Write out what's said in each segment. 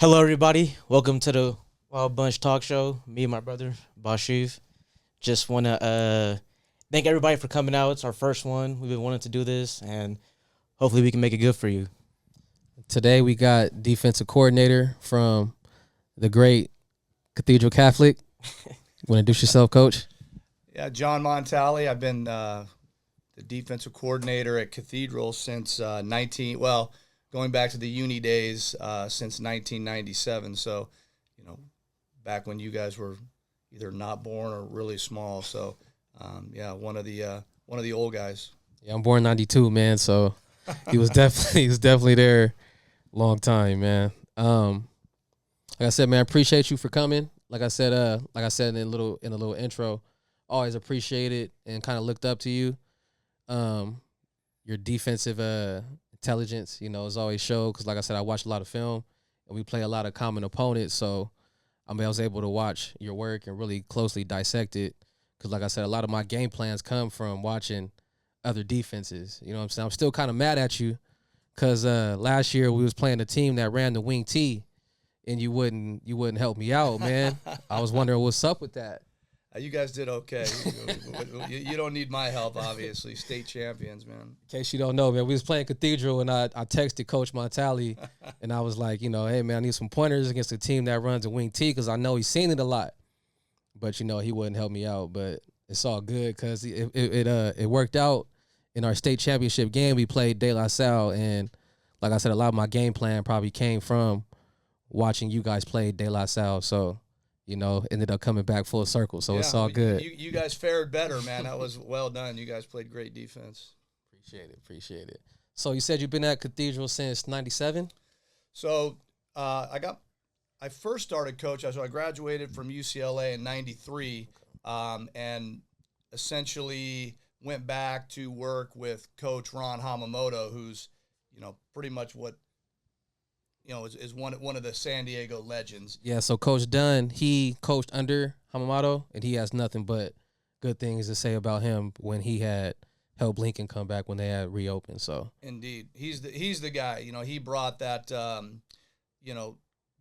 Hello, everybody. Welcome to the Wild Bunch Talk Show. Me and my brother, Bashief. Just want to thank everybody for coming out. It's our first one. We've been wanting to do this, and hopefully we can make it good for you. Today we got defensive coordinator from the great Cathedral Catholic. Want to introduce yourself, Coach? Yeah, John Montali. I've been the defensive coordinator at Cathedral since going back to the uni days since 1997. So, back when you guys were either not born or really small. So, one of the old guys. Yeah, I'm born '92, man. So he was definitely there, long time, man. Like I said, man, I appreciate you for coming. Like I said in a little intro, always appreciated and kind of looked up to you. Your defensive intelligence, is always showed because, like I said, I watch a lot of film and we play a lot of common opponents. So I was able to watch your work and really closely dissect it because, like I said, a lot of my game plans come from watching other defenses. You know what I'm saying? I'm still kind of mad at you because last year we was playing a team that ran the wing T and you wouldn't help me out, man. I was wondering what's up with that. You guys did okay. You don't need my help, obviously. State champions, man. In case you don't know, man, we was playing Cathedral, and I texted Coach Montali, and I was like, hey, man, I need some pointers against a team that runs a wing T because I know he's seen it a lot. But, he wouldn't help me out. But it's all good because it worked out. In our state championship game, we played De La Salle, and like I said, a lot of my game plan probably came from watching you guys play De La Salle. So, ended up coming back full circle. So it's all good. You guys fared better, man. That was well done. You guys played great defense. Appreciate it. So you said you've been at Cathedral since '97? So I first started coach. So I graduated from UCLA in '93, and essentially went back to work with Coach Ron Hamamoto, who's pretty much what is one of the San Diego legends. Yeah, so Coach Dunn, he coached under Hamamoto, and he has nothing but good things to say about him when he had helped Lincoln come back when they had reopened. So indeed, he's the guy. He brought that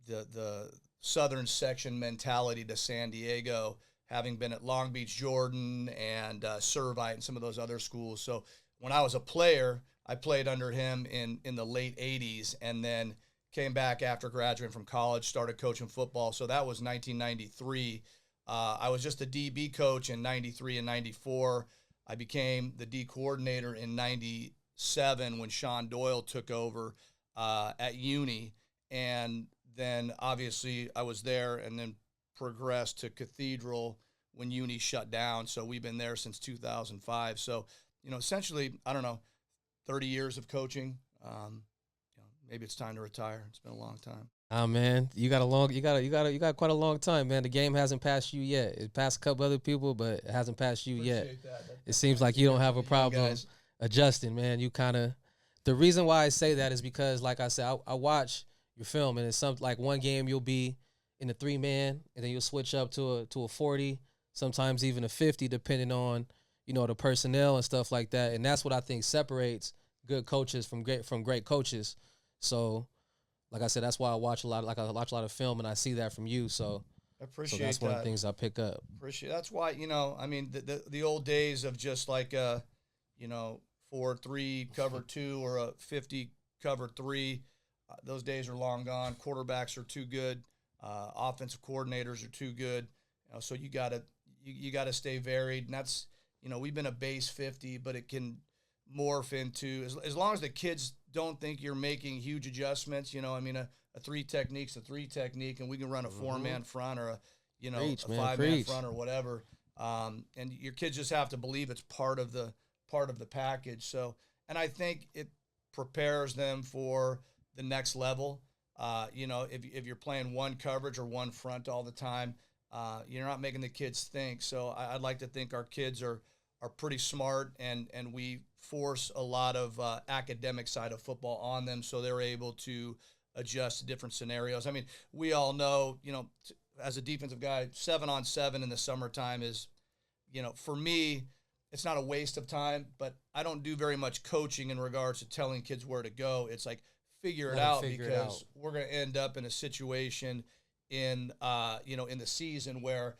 the southern section mentality to San Diego, having been at Long Beach, Jordan, and Servite and some of those other schools. So when I was a player, I played under him in the late '80s, and then came back after graduating from college, started coaching football. So that was 1993. I was just a DB coach in 93 and 94. I became the D coordinator in 97 when Sean Doyle took over at uni. And then obviously I was there and then progressed to Cathedral when uni shut down. So we've been there since 2005. So, essentially, 30 years of coaching. Maybe it's time to retire. It's been a long time. Oh man, you got quite a long time, man. The game hasn't passed you yet. It passed a couple other people, but it hasn't passed you yet. It seems like you don't have a problem adjusting, man. The reason why I say that is because, like I said, I watch your film, and it's something like one game you'll be in a 3-man, and then you'll switch up to a 40, sometimes even a 50, depending on the personnel and stuff like that. And that's what I think separates good coaches from great coaches. So, like I said, that's why I watch a lot of film, and I see that from you. So, I appreciate that. That's one of the things I pick up. That's why the old days of just like 4-3 cover 2 or a 50 cover 3, those days are long gone. Quarterbacks are too good. Offensive coordinators are too good. So you gotta stay varied, and that's we've been a base 50, but it can morph into as long as the kids don't think you're making huge adjustments. A 3 technique's a 3 technique, and we can run a 4-man front or a 5-man front or whatever. And your kids just have to believe it's part of the package. So, and I think it prepares them for the next level. If you're playing one coverage or one front all the time, you're not making the kids think. So I'd like to think our kids are pretty smart, and we force a lot of academic side of football on them so they're able to adjust to different scenarios. I mean, we all know, as a defensive guy, 7-on-7 in the summertime is, for me, it's not a waste of time, but I don't do very much coaching in regards to telling kids where to go. It's like figure it Let 'em out figure it because out. we're going to end up in a situation in in the season where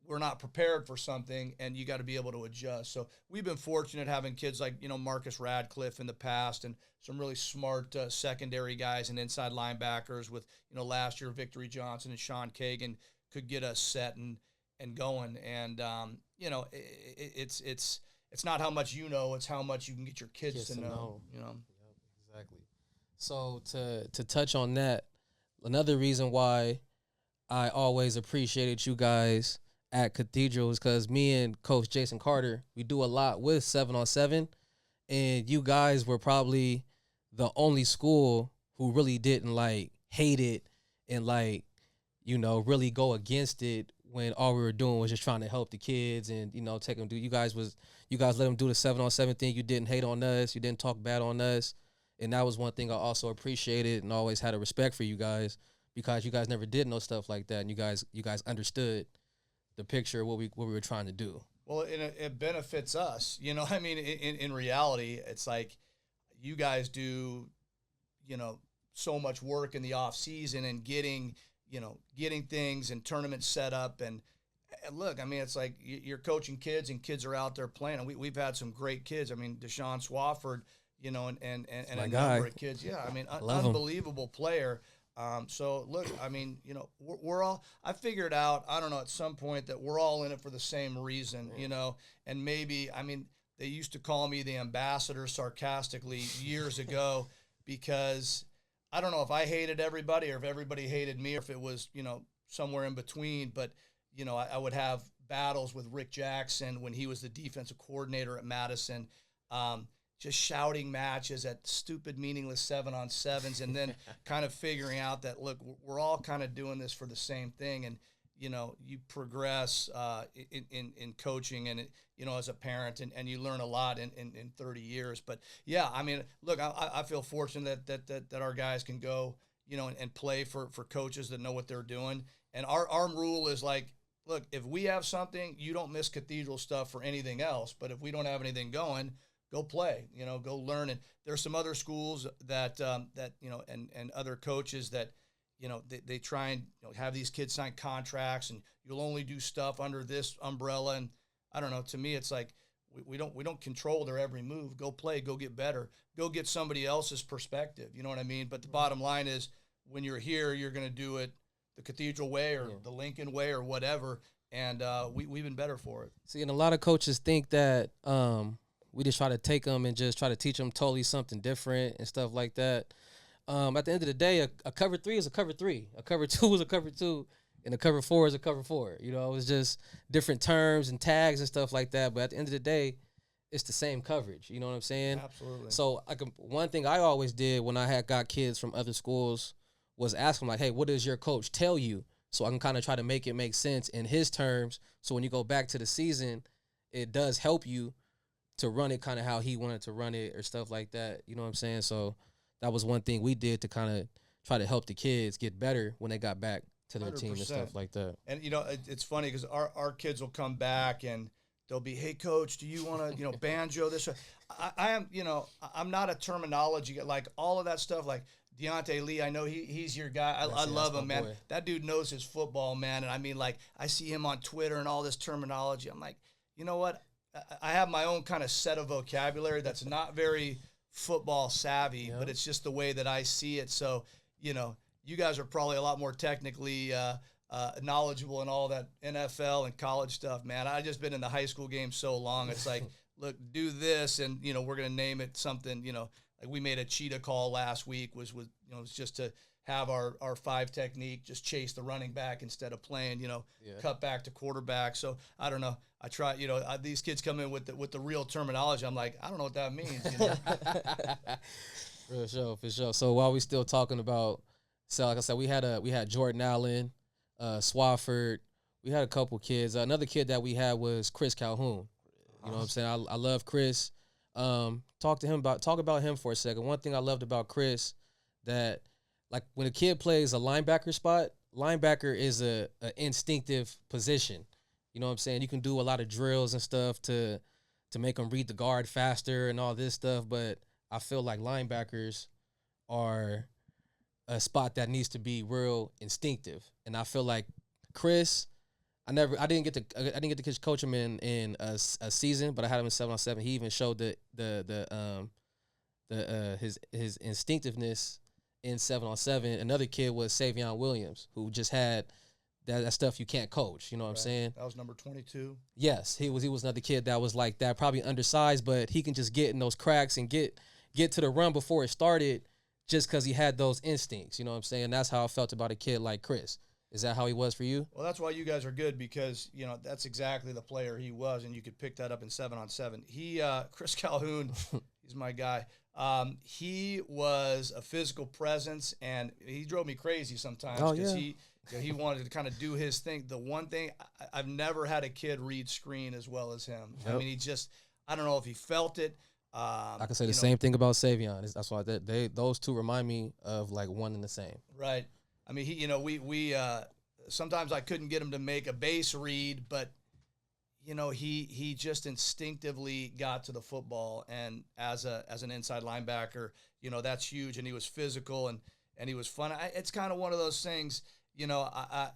we're not prepared for something, and you got to be able to adjust. So we've been fortunate having kids like Marcus Radcliffe in the past, and some really smart secondary guys and inside linebackers with last year Victory Johnson and Sean Kagan could get us set and going. And it's not how much you know, it's how much you can get your kids to know. Yep, exactly. So to touch on that, another reason why I always appreciated you guys at Cathedral is because me and Coach Jason Carter, we do a lot with 7-on-7, and you guys were probably the only school who really didn't like hate it and like really go against it when all we were doing was just trying to help the kids and take them do. You guys let them do the 7-on-7 thing. You didn't hate on us. You didn't talk bad on us, and that was one thing I also appreciated and always had a respect for you guys, because you guys never did no stuff like that, and you guys understood the picture of what we were trying to do. Well, it benefits us. I mean, in reality, it's like you guys do, so much work in the off season and getting things and tournaments set up. And look, I mean, it's like you're coaching kids and kids are out there playing. And we've had some great kids. I mean, Deshaun Swafford, and a number of kids. Yeah, I mean, unbelievable player. So look, I mean, we're all, I figured out, I don't know, at some point that we're all in it for the same reason, and maybe, I mean, they used to call me the ambassador sarcastically years ago, because I don't know if I hated everybody or if everybody hated me, or if it was, somewhere in between, but, I would have battles with Rick Jackson when he was the defensive coordinator at Madison, just shouting matches at stupid, meaningless 7-on-7s, and then kind of figuring out that, look, we're all kind of doing this for the same thing. And, you progress in coaching and, as a parent, and you learn a lot in 30 years. But, yeah, I mean, look, I feel fortunate that our guys can go, and play for coaches that know what they're doing. And our rule is like, look, if we have something, you don't miss Cathedral stuff for anything else. But if we don't have anything going, go play, go learn. And there's some other schools that and other coaches that, they try and have these kids sign contracts, and you'll only do stuff under this umbrella. And I don't know, to me, it's like, we don't control their every move. Go play, go get better, go get somebody else's perspective. You know what I mean? But the bottom line is, when you're here, you're going to do it the Cathedral way or the Lincoln way or whatever. And we've been better for it. See, and a lot of coaches think that, we just try to take them and just try to teach them totally something different and stuff like that. At the end of the day, a cover 3 is a cover 3. A cover 2 is a cover 2. And a cover 4 is a cover 4. It's just different terms and tags and stuff like that. But at the end of the day, it's the same coverage. You know what I'm saying? Absolutely. So one thing I always did when I had got kids from other schools was ask them, like, hey, what does your coach tell you? So I can kind of try to make it make sense in his terms. So when you go back to the season, it does help you to run it kind of how he wanted to run it or stuff like that. You know what I'm saying? So that was one thing we did to kind of try to help the kids get better when they got back to their 100%. Team and stuff like that. And, it's funny because our kids will come back and they'll be, hey, coach, do you want to, banjo this? I am, I'm not a terminology, like all of that stuff, like Deontay Lee, I know he's your guy. I love him, man. Boy. That dude knows his football, man. And I mean, like, I see him on Twitter and all this terminology. I'm like, you know what? I have my own kind of set of vocabulary that's not very football savvy, but it's just the way that I see it. So, you guys are probably a lot more technically knowledgeable in all that NFL and college stuff, man. I've just been in the high school game so long. It's like, look, do this, and, we're going to name it something, like we made a cheetah call last week, was just to have our 5 technique, just chase the running back instead of playing, cut back to quarterback. So I don't know. I try, these kids come in with the real terminology. I'm like, I don't know what that means. For sure. So while we still talking about, so like I said, we had Jordan Allen, Swafford. We had a couple kids. Another kid that we had was Chris Calhoun. You know what I'm saying? I love Chris. Talk about him for a second. One thing I loved about Chris, that like when a kid plays a linebacker spot, linebacker is a instinctive position. You know what I'm saying? You can do a lot of drills and stuff to make them read the guard faster and all this stuff, but I feel like linebackers are a spot that needs to be real instinctive. And I feel like Chris, I didn't get to coach him in a season, but I had him in 7-on-7. He even showed his instinctiveness in 7-on-7. Another kid was Savion Williams, who just had that stuff you can't coach. You know what I'm saying? That was number 22. Yes, he was another kid that was like that, probably undersized, but he can just get in those cracks and get to the run before it started, just because he had those instincts. You know what I'm saying? That's how I felt about a kid like Chris. Is that how he was for you? Well, that's why you guys are good, because that's exactly the player he was, and you could pick that up in 7-on-7. He, Chris Calhoun, he's my guy. He was a physical presence, and he drove me crazy sometimes because he wanted to kind of do his thing. The one thing, I've never had a kid read screen as well as him. Yep. I mean, I don't know if he felt it. I can say the same thing about Savion. That's why those two remind me of like one and the same. Right. I mean, we sometimes I couldn't get him to make a base read, but he just instinctively got to the football, and as an inside linebacker, that's huge. And he was physical and he was fun. It's kind of one of those things. I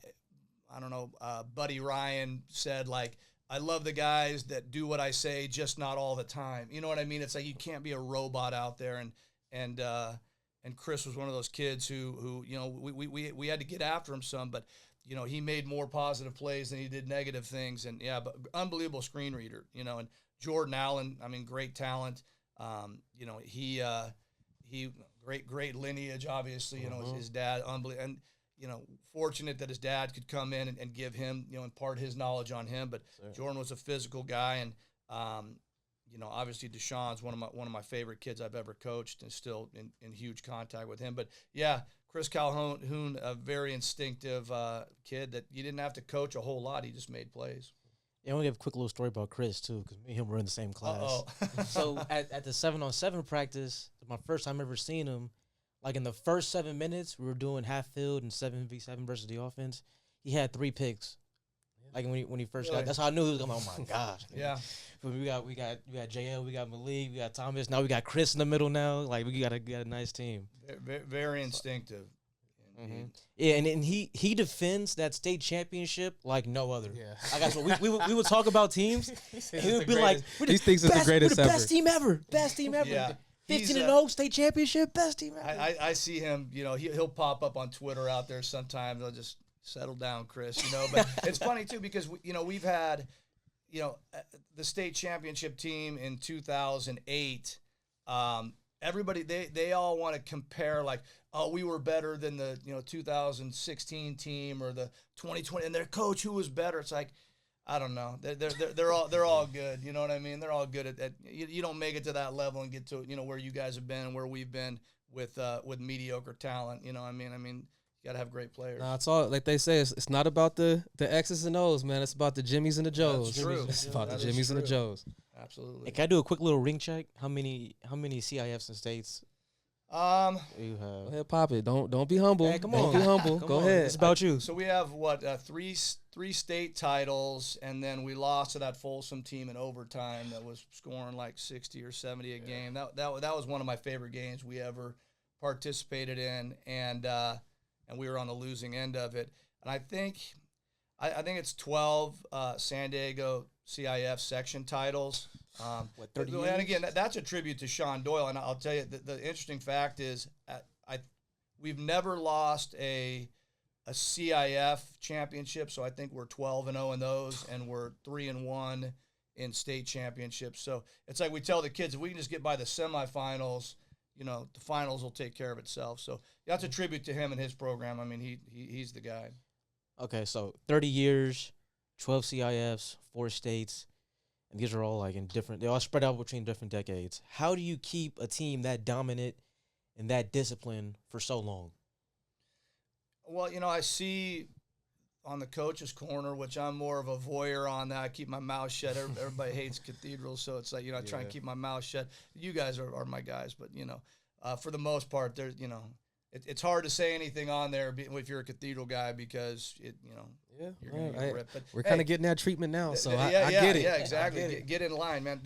don't know. Buddy Ryan said, like, I love the guys that do what I say, just not all the time. You know what I mean? It's like you can't be a robot out there, and Chris was one of those kids who we had to get after him some, but he made more positive plays than he did negative things, and but unbelievable screen reader, and Jordan Allen, I mean, great talent. He great lineage, obviously, his dad, unbelievable, and fortunate that his dad could come in and give him, impart his knowledge on him. But sure. Jordan was a physical guy, and obviously Deshaun's one of my favorite kids I've ever coached, and still in huge contact with him. But yeah, Chris Calhoun, a very instinctive kid that you didn't have to coach a whole lot. He just made plays. Yeah, I want to give a quick little story about Chris too, because me and him were in the same class. So at the 7-on-7 practice, my first time ever seeing him, like in the first 7 minutes, we were doing half field and 7v7 versus the offense. He had 3 picks. Like when he first got, that's how I knew he was going. Oh my god! Yeah. But we got JL, we got Malik, we got Thomas. Now we got Chris in the middle. Now, like we got a nice team. Very instinctive. Mm-hmm. Yeah, and he defends that state championship like no other. Yeah. I got we would talk about teams. And he would be like, he thinks it's the greatest we're the ever. best team ever. Best team ever. Yeah. 15-0 state championship, best team ever. I see him. He'll pop up on Twitter out there sometimes. I'll just settle down, Chris. But it's funny too, because we've had the state championship team in 2008. Everybody they all want to compare, like, oh, we were better than the 2016 team or the 2020, and their coach, who was better. It's like, I don't know. They're all good. You know what I mean? They're all good at you don't make it to that level and get to where you guys have been and where we've been with mediocre talent. You know what I mean? You got to have great players. No, it's all like they say. It's not about the X's and O's, man. It's about the Jimmies and the Joes. That's true. It's about the Jimmies and the Joes. Absolutely. Hey, can I do a quick little ring check? How many CIFs and states? You have. Go ahead, pop it. Don't be humble. Hey, come Don't on. be humble. Come Go on. ahead. It's about you. So we have three state titles, and then we lost to that Folsom team in overtime that was scoring like 60 or 70 a game. That was one of my favorite games we ever participated in, and we were on the losing end of it. And I think it's 12 San Diego CIF section titles. 30 years? And again, that's a tribute to Sean Doyle. And I'll tell you, the interesting fact is we've never lost a CIF championship. So I think we're 12-0 in those, and we're 3-1 in state championships. So it's like we tell the kids, if we can just get by the semifinals, the finals will take care of itself. So that's a tribute to him and his program. I mean, he's the guy. Okay, so 30 years, 12 CIFs, 4 states, and these are all like they all spread out between different decades. How do you keep a team that dominant and that disciplined for so long? Well, I see on the coach's corner, which I'm more of a voyeur on that. I keep my mouth shut. Everybody hates cathedrals, so it's like, I try and keep my mouth shut. You guys are my guys, but, for the most part, there's, it's hard to say anything on there if you're a cathedral guy, because you're going to get ripped. But we're kind of getting that treatment now, so I get it. Yeah, exactly. Get in line, man.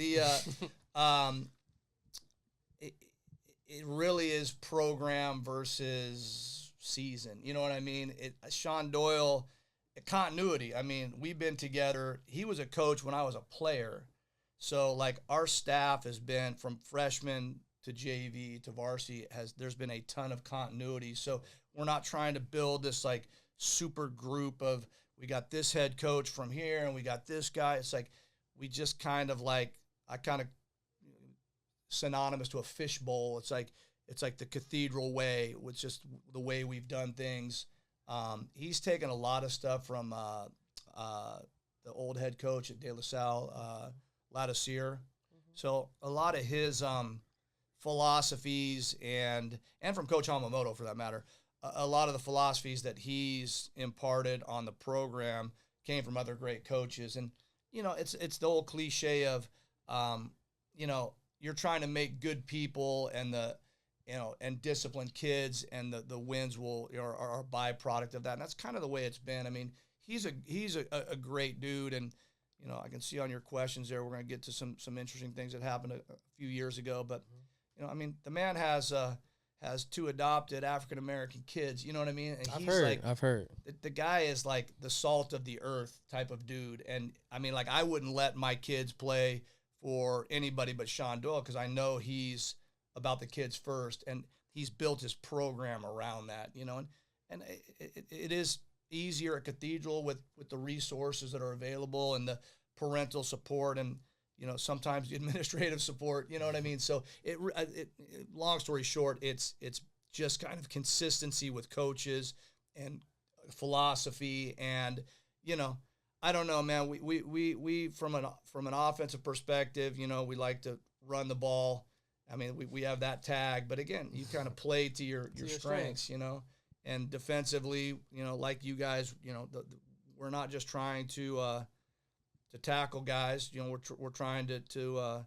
it really is program versus season. You know what I mean? Sean Doyle, continuity. I mean, we've been together. He was a coach when I was a player. So, like, our staff has been from freshman to JV to varsity, there's been a ton of continuity. So we're not trying to build this, like, super group of, we got this head coach from here and we got this guy. It's like, we just kind of like, I kind of synonymous to a fishbowl. It's like the cathedral way, which just the way we've done things. He's taken a lot of stuff from the old head coach at De La Salle, Ladouceur. So a lot of his philosophies and from Coach Hamamoto, for that matter, a lot of the philosophies that he's imparted on the program came from other great coaches. And, you know, it's the old cliche of, you know, you're trying to make good people and and disciplined kids, and the wins are a byproduct of that. And that's kind of the way it's been. I mean, he's a great dude. And, you know, I can see on your questions there, we're going to get to some interesting things that happened a few years ago. But, you know, I mean, the man has 2 adopted African-American kids. You know what I mean? And I've heard. The guy is like the salt of the earth type of dude. And, I mean, like, I wouldn't let my kids play for anybody but Sean Doyle, because I know he's about the kids first, and he's built his program around that, you know. And it is easier at Cathedral with the resources that are available and the parental support and, you know, sometimes the administrative support, you know what I mean? So long story short, it's just kind of consistency with coaches and philosophy. And, you know, I don't know, man, we from an offensive perspective, you know, we like to run the ball. I mean, we have that tag, but again, you kind of play to your strengths, you know. And defensively, you know, like you guys, you know, we're not just trying to tackle guys. You know, we're trying to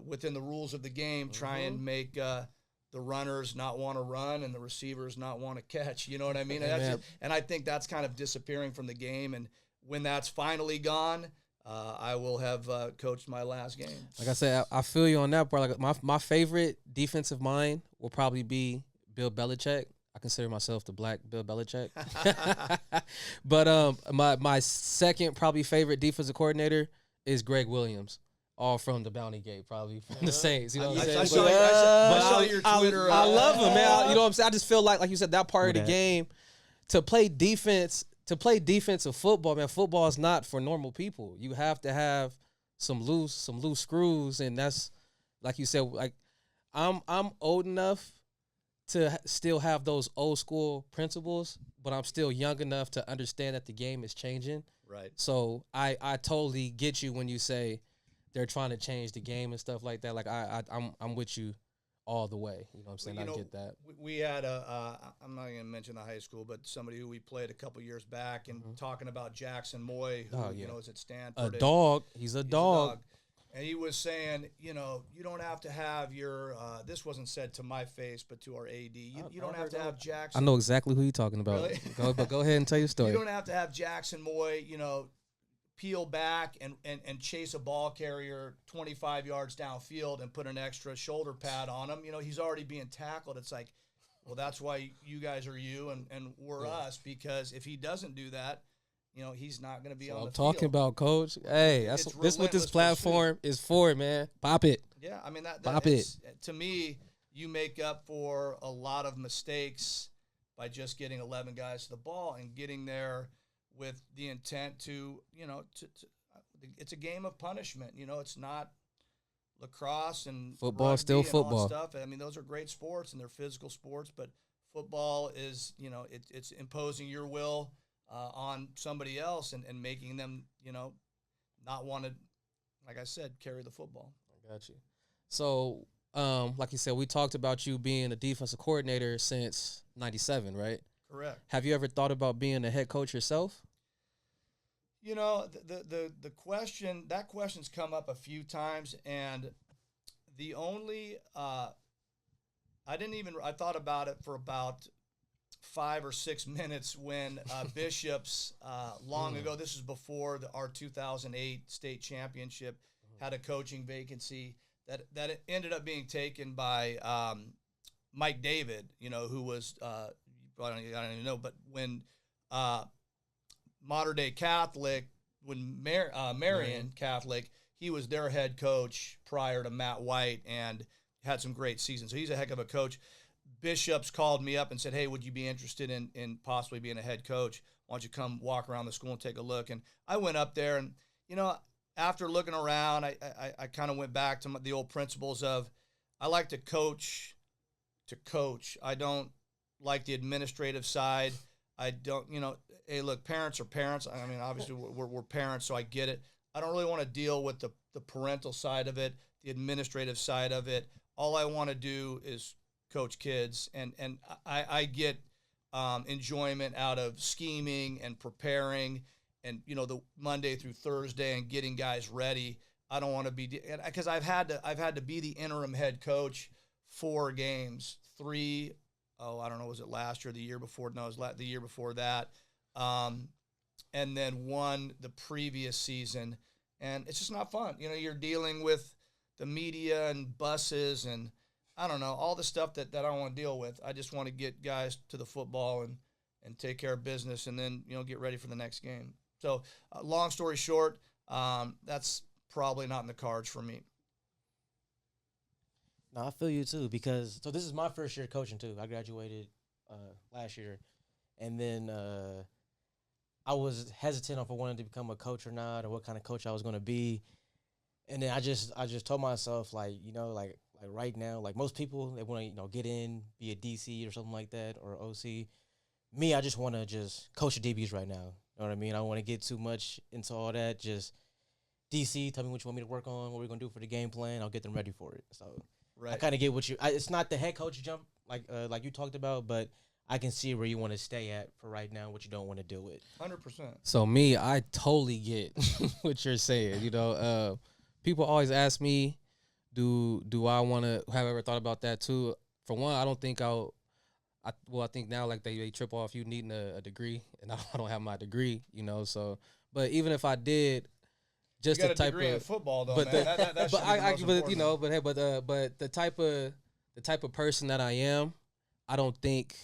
within the rules of the game, try and make the runners not want to run and the receivers not want to catch. You know what I mean? And I think that's kind of disappearing from the game. And when that's finally gone, I will have coached my last game. Like I said, I feel you on that part. Like my favorite defensive mind will probably be Bill Belichick. I consider myself the black Bill Belichick. But my second probably favorite defensive coordinator is Greg Williams, all from the Bounty Gate, probably from the Saints. You know what I'm saying? I saw your Twitter. I love him, man. You know what I'm saying? I just feel like you said, that part of the game, to play defensive football, man. Football is not for normal people. You have to have some loose screws, and that's, like you said, like I'm old enough to still have those old school principles, but I'm still young enough to understand that the game is changing. Right. So I totally get you when you say they're trying to change the game and stuff like that. Like I'm with you all the way. You know what I'm saying? Well, I get that. We had I'm not going to mention the high school, but somebody who we played a couple years back, and talking about Jackson Moy, who you know is at Stanford. A dog. He's a dog. And he was saying, you know, you don't have to have your this wasn't said to my face, but to our AD. You don't have to have Jackson. I know exactly who you're talking about. Really? Go ahead and tell your story. You don't have to have Jackson Moy, you know, peel back and chase a ball carrier 25 yards downfield and put an extra shoulder pad on him. You know, he's already being tackled. It's like, well, that's why you guys are you and we're us, because if he doesn't do that, you know, he's not going to be on the field. I'm talking about, Coach. Hey, that's what this platform is for, man. Pop it. Yeah, I mean, Pop it. To me, you make up for a lot of mistakes by just getting 11 guys to the ball and getting there with the intent to, you know, it's a game of punishment. You know, it's not lacrosse and football, still football. All that stuff. I mean, those are great sports and they're physical sports, but football is, you know, it's imposing your will on somebody else and making them, you know, not want to, like I said, carry the football. I got you. So, like you said, we talked about you being a defensive coordinator since '97, right? Correct. Have you ever thought about being a head coach yourself? You know, the question's come up a few times, and the only I thought about it for about 5 or 6 minutes when Bishop's long ago. This is before our 2008 state championship had a coaching vacancy. that it ended up being taken by Mike David, who was I don't even know, but when Modern Day Catholic, when Marian Catholic, he was their head coach prior to Matt White and had some great seasons. So he's a heck of a coach. Bishops called me up and said, hey, would you be interested in possibly being a head coach? Why don't you come walk around the school and take a look? And I went up there, and, after looking around, I kind of went back to the old principles of I like to coach. I don't like the administrative side. I don't, hey, look, parents are parents. I mean, obviously we're parents, so I get it. I don't really want to deal with the parental side of it, the administrative side of it. All I want to do is coach kids, and I get enjoyment out of scheming and preparing, and the Monday through Thursday and getting guys ready. I don't want to be, because I've had to be the interim head coach 4 games, 3. I don't know, was it last year, the year before? No, it was the year before that. And then 1 the previous season. And it's just not fun. You're dealing with the media and buses and I don't know, all the stuff that I don't want to deal with. I just want to get guys to the football and take care of business and then, get ready for the next game. So long story short, that's probably not in the cards for me. No, I feel you too, because this is my first year coaching too. I graduated last year, and then I was hesitant if I wanted to become a coach or not, or what kind of coach I was going to be. And then I just told myself, like right now, like most people, they want to get in, be a DC or something like that, or OC. Me, I just want to just coach the DBs right now. You know what I mean? I don't want to get too much into all that. Just DC, tell me what you want me to work on, what we're going to do for the game plan. I'll get them ready for it. So. Right. I kind of get what it's not the head coach jump like you talked about, but I can see where you want to stay at for right now, what you don't want to do with. 100%. So me, I totally get what you're saying. People always ask me, do I want to, have I ever thought about that too? For one, I don't think I think now like they trip off you needing a degree, and I don't have my degree, so, but even if I did, just you got the a type degree of in football, though, but man. That but the type of person that I am, I don't think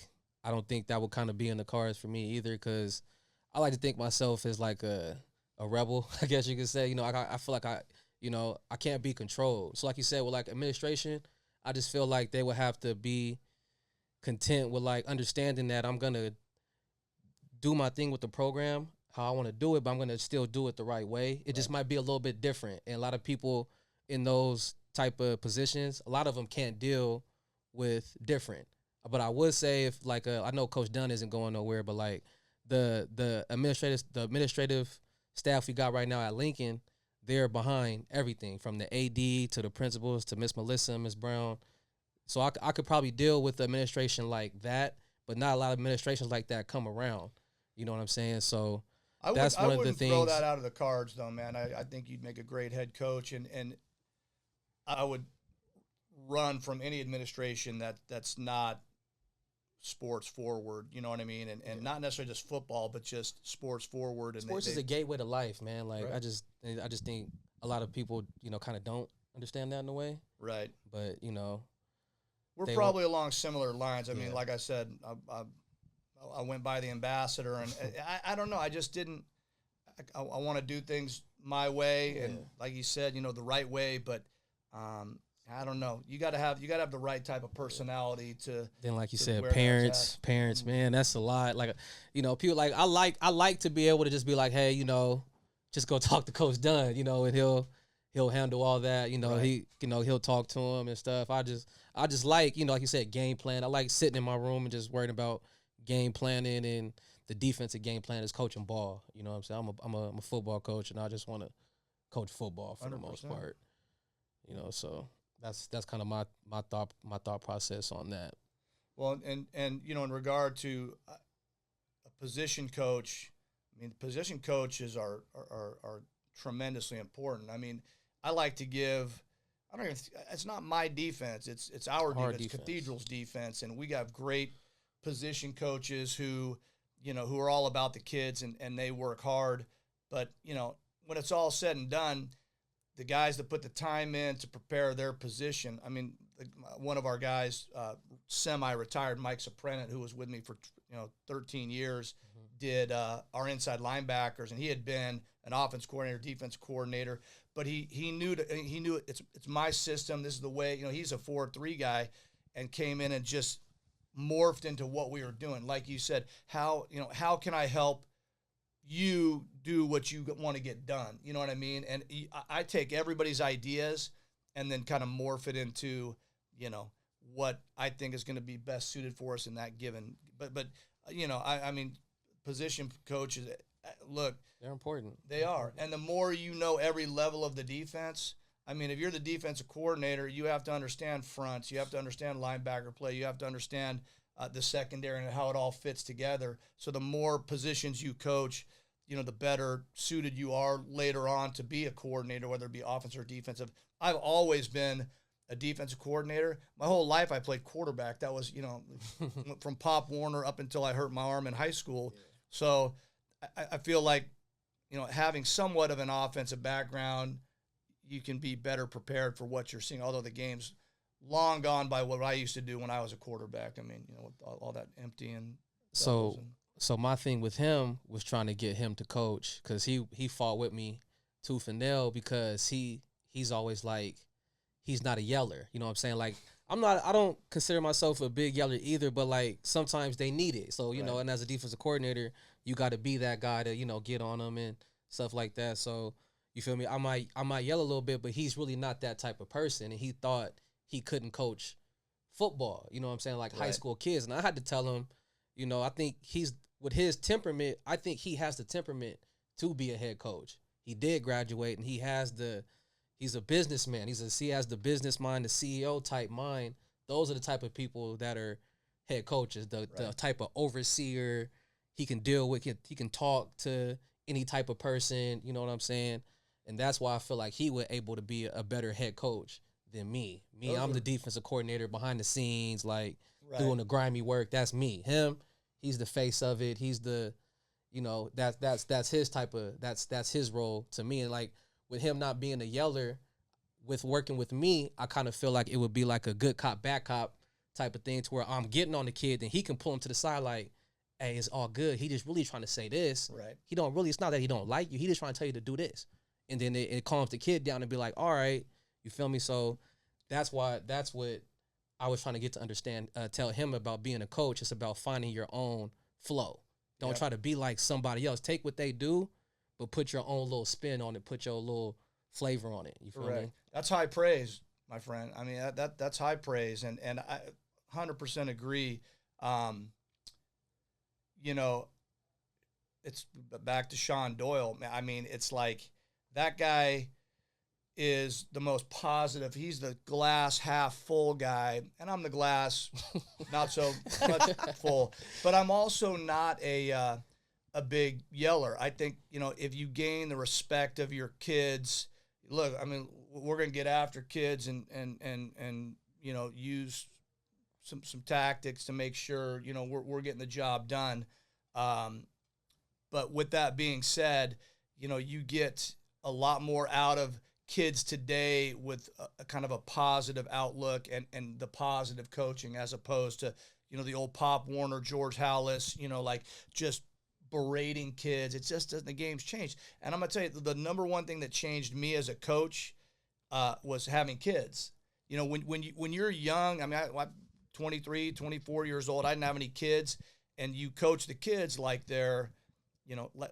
that would kind of be in the cards for me either, because I like to think myself as like a rebel, I guess you could say. I feel like I can't be controlled. So like you said, with like administration, I just feel like they would have to be content with like understanding that I'm gonna do my thing with the program how I want to do it, but I'm going to still do it the right way. It just might be a little bit different. And a lot of people in those type of positions, a lot of them can't deal with different. But I would say if like, I know Coach Dunn isn't going nowhere, but like the administrative staff we got right now at Lincoln, they're behind everything from the AD to the principals to Miss Melissa, Miss Brown. So I could probably deal with the administration like that, but not a lot of administrations like that come around. You know what I'm saying? So that's one of the things. I wouldn't throw that out of the cards, though, man. I think you'd make a great head coach, and I would run from any administration that's not sports forward. You know what I mean? And not necessarily just football, but just sports forward. And sports is a gateway to life, man. Like right. I just think a lot of people, kind of don't understand that in a way. Right. But we're probably along similar lines. I mean, like I said, I went by the ambassador, and I don't know. I just didn't. I want to do things my way, and like you said, the right way. But I don't know. You got to have the right type of personality to. Then, like you said, parents, man, that's a lot. Like, people like I like to be able to just be like, hey, just go talk to Coach Dunn, and he'll handle all that. Right. He'll talk to him and stuff. I just like, like you said, game plan. I like sitting in my room and just worrying about game planning, and the defensive game plan is coaching ball. You know what I'm saying? I'm a football coach, and I just want to coach football for 100%. The most part. So that's kind of my thought process on that. Well, and in regard to a position coach, I mean, position coaches are tremendously important. I mean, I like to give. I don't even. It's not my defense. It's our defense. Cathedral's defense, and we got great position coaches who are all about the kids and they work hard. But, when it's all said and done, the guys that put the time in to prepare their position. I mean, one of our guys, semi-retired, Mike Soprenet, who was with me for 13 years, did our inside linebackers, and he had been an offense coordinator, defense coordinator, but he knew it's my system. This is the way. He's a 4-3 guy, and came in and just morphed into what we were doing. Like you said, how can I help you do what you want to get done? You know what I mean? And I take everybody's ideas and then kind of morph it into, what I think is going to be best suited for us in that given. But I mean, position coaches, look, they're important. They are. And the more you know every level of the defense, I mean, if you're the defensive coordinator, you have to understand fronts, you have to understand linebacker play, you have to understand the secondary and how it all fits together. So the more positions you coach, the better suited you are later on to be a coordinator, whether it be offensive or defensive. I've always been a defensive coordinator. My whole life I played quarterback. That was, from Pop Warner up until I hurt my arm in high school. Yeah. So I feel like, having somewhat of an offensive background, you can be better prepared for what you're seeing, although the game's long gone by what I used to do when I was a quarterback. I mean, with all that empty and So my thing with him was trying to get him to coach, because he fought with me tooth and nail, because he's always like, he's not a yeller. You know what I'm saying? Like, I don't consider myself a big yeller either, but like sometimes they need it. So, you know, and as a defensive coordinator, you got to be that guy to, get on them and stuff like that. So, you feel me? I might yell a little bit, but he's really not that type of person. And he thought he couldn't coach football, you know what I'm saying? Like high school kids. And I had to tell him, I think with his temperament, I think he has the temperament to be a head coach. He did graduate, and he's a businessman. He has the business mind, the CEO type mind. Those are the type of people that are head coaches, the type of overseer. He can deal with, he can talk to any type of person, you know what I'm saying? And that's why I feel like he was able to be a better head coach than me. I'm the defensive coordinator behind the scenes, like doing the grimy work. That's me. Him, he's the face of it. He's the, that's his type of, that's his role to me. And like with him not being a yeller, with working with me, I kind of feel like it would be like a good cop, bad cop type of thing, to where I'm getting on the kid, then he can pull him to the side like, hey, it's all good. He just really trying to say this. Right. He don't really, it's not that he don't like you. He just trying to tell you to do this. And then it calms the kid down and be like, all right, you feel me? So that's what I was trying to get to understand, tell him about being a coach. It's about finding your own flow. Don't try to be like somebody else. Take what they do, but put your own little spin on it. Put your little flavor on it. You feel me? That's high praise, my friend. I mean, that's high praise. And I 100% agree. It's back to Sean Doyle. I mean, it's like that guy is the most positive. He's the glass half full guy, and I'm the glass not so much full. But I'm also not a big yeller. I think, if you gain the respect of your kids, look, I mean, we're going to get after kids and use some tactics to make sure, we're getting the job done. But with that being said, you get a lot more out of kids today with a kind of a positive outlook and the positive coaching, as opposed to, the old Pop Warner, George Halas, like just berating kids. It's just, the game's changed. And I'm going to tell you, the number one thing that changed me as a coach was having kids. When you're young, I mean, I'm 23, 24 years old. I didn't have any kids, and you coach the kids like they're,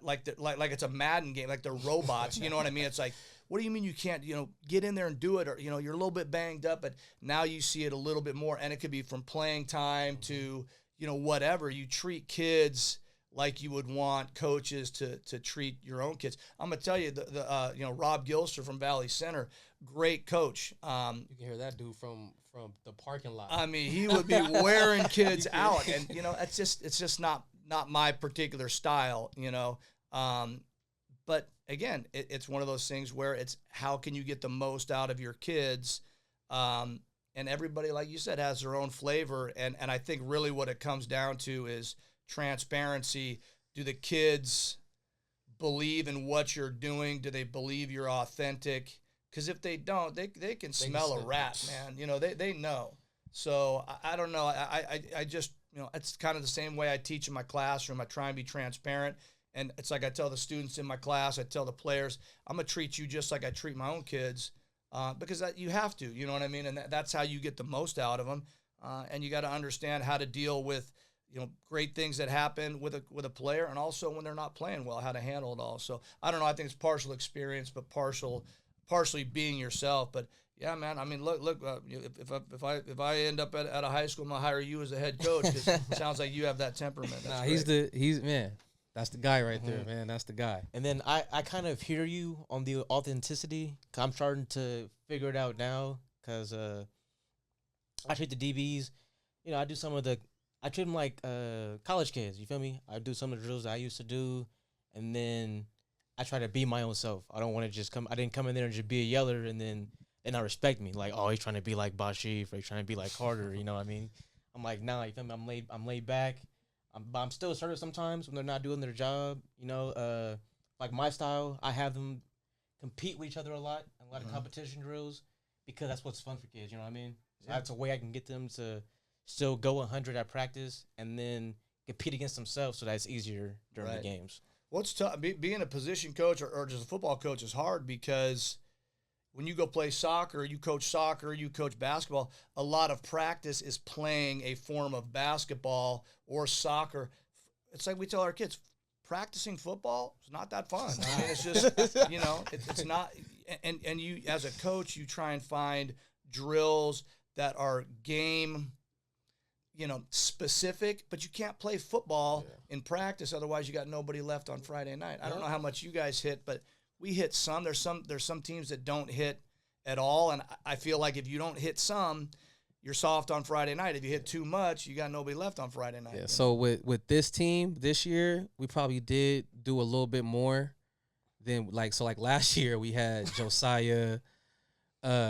like it's a Madden game, like they're robots. You know what I mean? It's like, what do you mean you can't, get in there and do it? Or, you're a little bit banged up, but now you see it a little bit more. And it could be from playing time to, whatever. You treat kids like you would want coaches to treat your own kids. I'm going to tell you, the Rob Gilster from Valley Center, great coach. You can hear that dude from the parking lot. I mean, he would be wearing kids out, and it's just not my particular style, But again, it's one of those things where it's how can you get the most out of your kids, and everybody, like you said, has their own flavor, and I think really what it comes down to is transparency. Do the kids believe in what you're doing? Do they believe you're authentic? Because if they don't, they can smell a rat, man. You know, they know. So I don't know. I just, you know, it's kind of the same way I teach in my classroom. I try and be transparent. And it's like I tell the students in my class, I tell the players, I'm going to treat you just like I treat my own kids, because you have to, you know what I mean? And that's how you get the most out of them. And you got to understand how to deal with, you know, great things that happen with a player, and also when they're not playing well, how to handle it all. So I don't know. I think it's partial experience, but partially being yourself. But yeah, man. I mean, look. If I end up at a high school, I'm gonna hire you as a head coach. 'Cause it sounds like you have that temperament. That's he's man. That's the guy right there, man. That's the guy. And then I kind of hear you on the authenticity. 'Cause I'm starting to figure it out now. Cause I treat the DBs. You know, I treat them like college kids. You feel me? I do some of the drills that I used to do, and then I try to be my own self. I don't want to just come. I didn't come in there and just be a yeller, and then they not respect me. Like, oh, he's trying to be like Bashief, or he's trying to be like Carter. You know what I mean? I'm like, nah. You feel me? I'm laid back. I'm still assertive sometimes when they're not doing their job. You know, like my style, I have them compete with each other a lot of competition drills, because that's what's fun for kids. You know what I mean? So that's a way I can get them to still go 100 at practice and then compete against themselves, so that's easier during the games. What's tough, being a position coach or just a football coach is hard, because when you go play soccer, you coach basketball, a lot of practice is playing a form of basketball or soccer. It's like we tell our kids, practicing football is not that fun. I mean, it's just, you know, it's not, and you, as a coach, you try and find drills that are game, you know, specific, but you can't play football in practice. Otherwise you got nobody left on Friday night. I don't know how much you guys hit, but we hit some. There's some teams that don't hit at all. And I feel like if you don't hit some, you're soft on Friday night. If you hit too much, you got nobody left on Friday night. Yeah. So with this team this year, we probably did do a little bit more than like last year we had Josiah.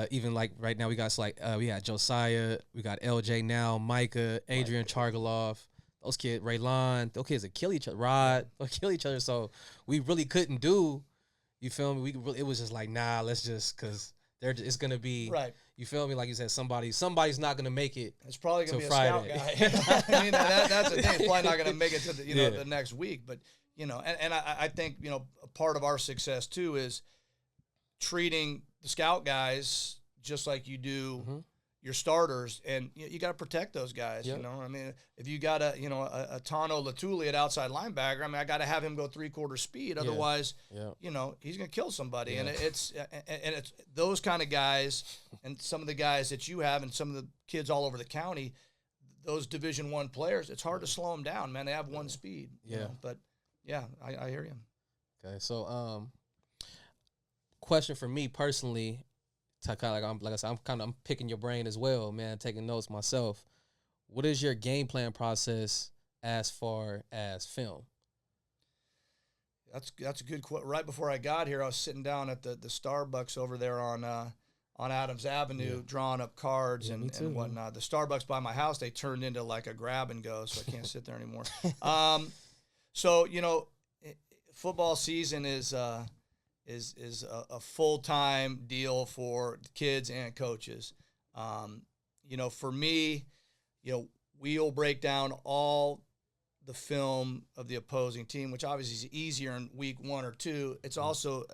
Even like right now we got we got Josiah, we got LJ now, Micah, Adrian Chargaloff, those kids, Raylon, those kids that kill each other, Rod, they'll kill each other. So we really couldn't do, you feel me? It was just like, nah, let's just, cause it's gonna be right. You feel me? Like you said, somebody's not gonna make it. It's probably gonna be Friday. A scout guy. I mean, that's the thing. It's probably not gonna make it to the the next week. But you know, and I think, you know, a part of our success too is treating the scout guys just like you do your starters, and you got to protect those guys. You know, I mean, if you got a Tano Latuli at outside linebacker, I mean, I got to have him go 3/4 speed, otherwise, you know, he's gonna kill somebody. And it's those kind of guys, and some of the guys that you have, and some of the kids all over the county, those Division I players. It's hard to slow them down, man. They have one speed. You know? But yeah, I hear you. Okay, so question for me personally, I'm picking your brain as well, man, taking notes myself. What is your game plan process as far as film? That's a good question. Right before I got here, I was sitting down at the Starbucks over there on Adams Avenue, drawing up cards and whatnot. The Starbucks by my house, they turned into like a grab and go, so I can't sit there anymore. So, you know, football season is a full-time deal for kids and coaches. You know, for me, you know, we'll break down all the film of the opposing team, which obviously is easier in week 1 or 2. It's also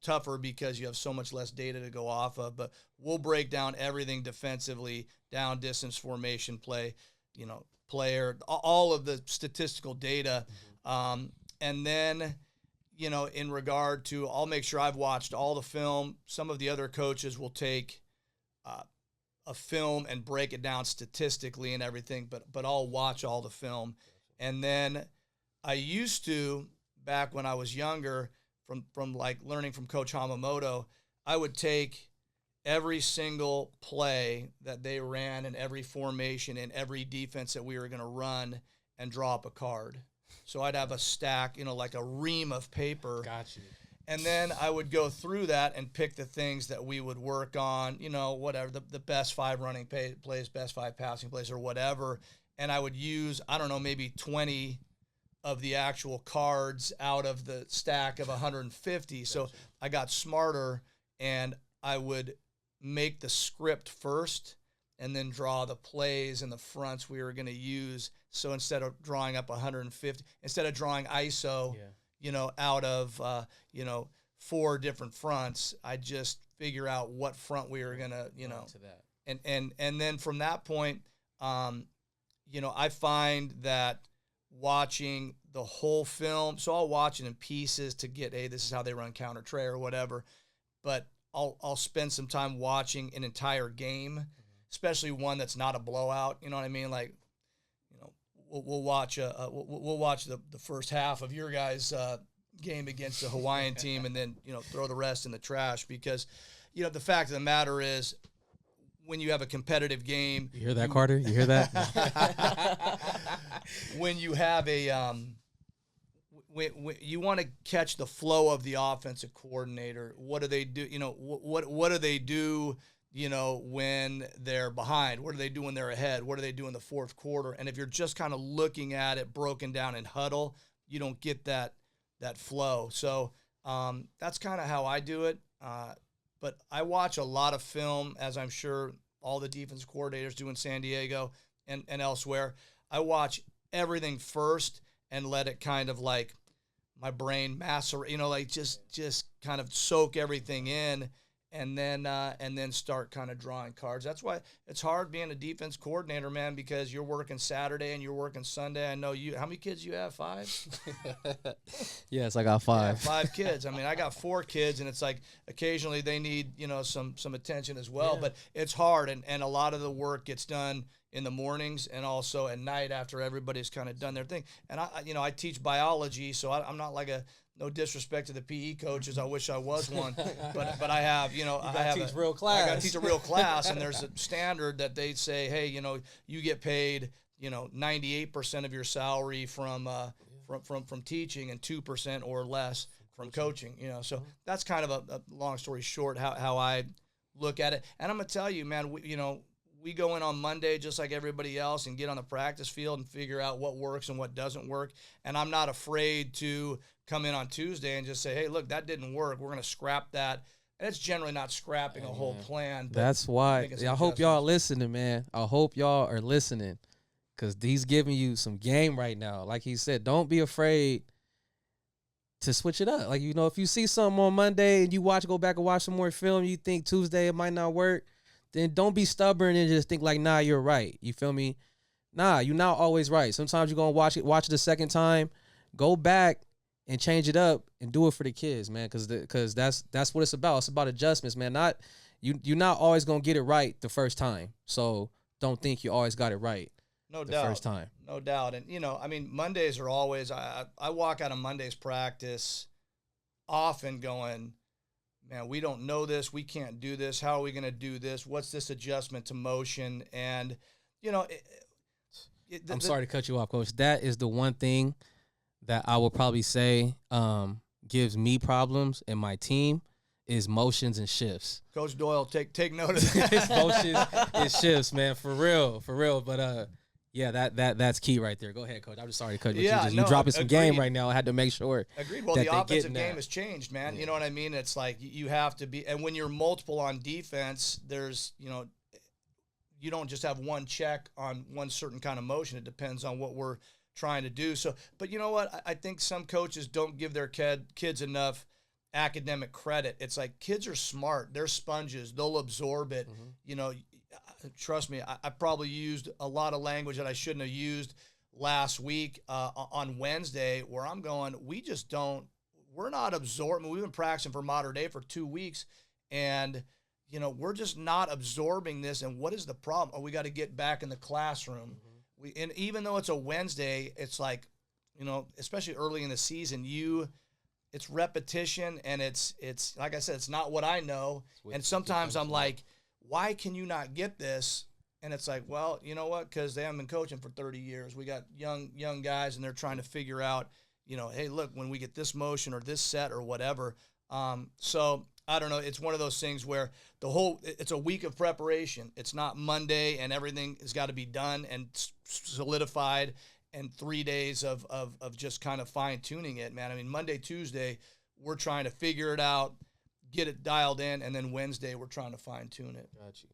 tougher because you have so much less data to go off of, but we'll break down everything defensively, down distance, formation, play, you know, player, all of the statistical data. And then, you know, in regard to, I'll make sure I've watched all the film. Some of the other coaches will take a film and break it down statistically and everything, but I'll watch all the film. And then I used to, back when I was younger, from like learning from Coach Hamamoto, I would take every single play that they ran and every formation and every defense that we were going to run and draw up a card. So I'd have a stack, you know, like a ream of paper. Got you. And then I would go through that and pick the things that we would work on, you know, whatever, the best 5 running plays, best 5 passing plays, or whatever. And I would use, I don't know, maybe 20 of the actual cards out of the stack of 150. So I got smarter, and I would make the script first and then draw the plays and the fronts we were going to use. So instead of drawing up 150, instead of drawing ISO, out of, 4 different fronts, I just figure out what front we were going to, to that. And then from that point, I find that watching the whole film, so I'll watch it in pieces to get, hey, this is how they run counter tray or whatever, but I'll spend some time watching an entire game, especially one that's not a blowout. You know what I mean? Like, we'll watch the first half of your guys' game against the Hawaiian team, and then throw the rest in the trash, because the fact of the matter is, when you have a competitive game, you hear that, Carter? You hear that? When you have a when you want to catch the flow of the offensive coordinator, what do they do? What do they do? When they're behind, what do they do when they're ahead? What do they do in the fourth quarter? And if you're just kind of looking at it broken down in huddle, you don't get that flow. So that's kind of how I do it. But I watch a lot of film, as I'm sure all the defense coordinators do in San Diego and elsewhere. I watch everything first and let it kind of like my brain macerate, just kind of soak everything in, and then start kind of drawing cards. That's why it's hard being a defense coordinator, man, because you're working Saturday and you're working Sunday. I know you. How many kids you have? 5? Yes, I got 5. Yeah, 5 kids. I mean, I got 4 kids, and it's like occasionally they need some attention as well. Yeah. But it's hard, and a lot of the work gets done in the mornings and also at night after everybody's kind of done their thing. And I teach biology, so I'm not like no disrespect to the PE coaches. I wish I was one, but I have, I have teach real class. I got to teach a real class, and there's a standard that they say, hey, you get paid, 98% of your salary from teaching and 2% or less from coaching. So that's kind of a long story short how I look at it. And I'm gonna tell you, man, we go in on Monday just like everybody else and get on the practice field and figure out what works and what doesn't work. And I'm not afraid to come in on Tuesday and just say, hey, look, that didn't work. We're going to scrap that. And it's generally not scrapping a whole plan. That's why. I hope y'all listening, man. I hope y'all are listening, because he's giving you some game right now. Like he said, don't be afraid to switch it up. Like, if you see something on Monday and you go back and watch some more film, you think Tuesday it might not work, then don't be stubborn and just think like, nah, you're right. You feel me? Nah, you're not always right. Sometimes you're going to watch it the second time, go back and change it up and do it for the kids, man, because that's what it's about. It's about adjustments, man. You're not always going to get it right the first time. So don't think you always got it right the first time. No doubt. And, Mondays are always, I walk out of Monday's practice often going, man, we don't know this. We can't do this. How are we going to do this? What's this adjustment to motion? And, I'm sorry to cut you off, Coach. That is the one thing that I will probably say gives me problems in my team is motions and shifts. Coach Doyle, take note of that. It's motions and shifts, man, for real. But yeah, that's key right there. Go ahead, Coach. I'm just sorry to cut you. Yeah, you dropping some game right now. I had to make sure. Agreed. Well, the offensive game has changed, man. Yeah. You know what I mean? It's like you have to be, and when you're multiple on defense, there's you don't just have one check on one certain kind of motion. It depends on what we're trying to do. So, but you know what? I think some coaches don't give their kids enough academic credit. It's like kids are smart. They're sponges. They'll absorb it. Mm-hmm. Trust me, I probably used a lot of language that I shouldn't have used last week on Wednesday, where I'm going, we're not absorbing. We've been practicing for Modern Day for 2 weeks, and we're just not absorbing this. And what is the problem? Oh, we got to get back in the classroom. Mm-hmm. And even though it's a Wednesday, it's like, especially early in the season, it's repetition, and it's like I said, it's not what I know. And sometimes I'm like, why can you not get this? And it's like, well, you know what? Because they haven't been coaching for 30 years. We got young guys, and they're trying to figure out, hey, look, when we get this motion or this set or whatever. So I don't know. It's one of those things where it's a week of preparation. It's not Monday and everything has got to be done and solidified, and 3 days of just kind of fine tuning it, man. Monday, Tuesday, we're trying to figure it out, get it dialed in, and then Wednesday we're trying to fine tune it. Got you.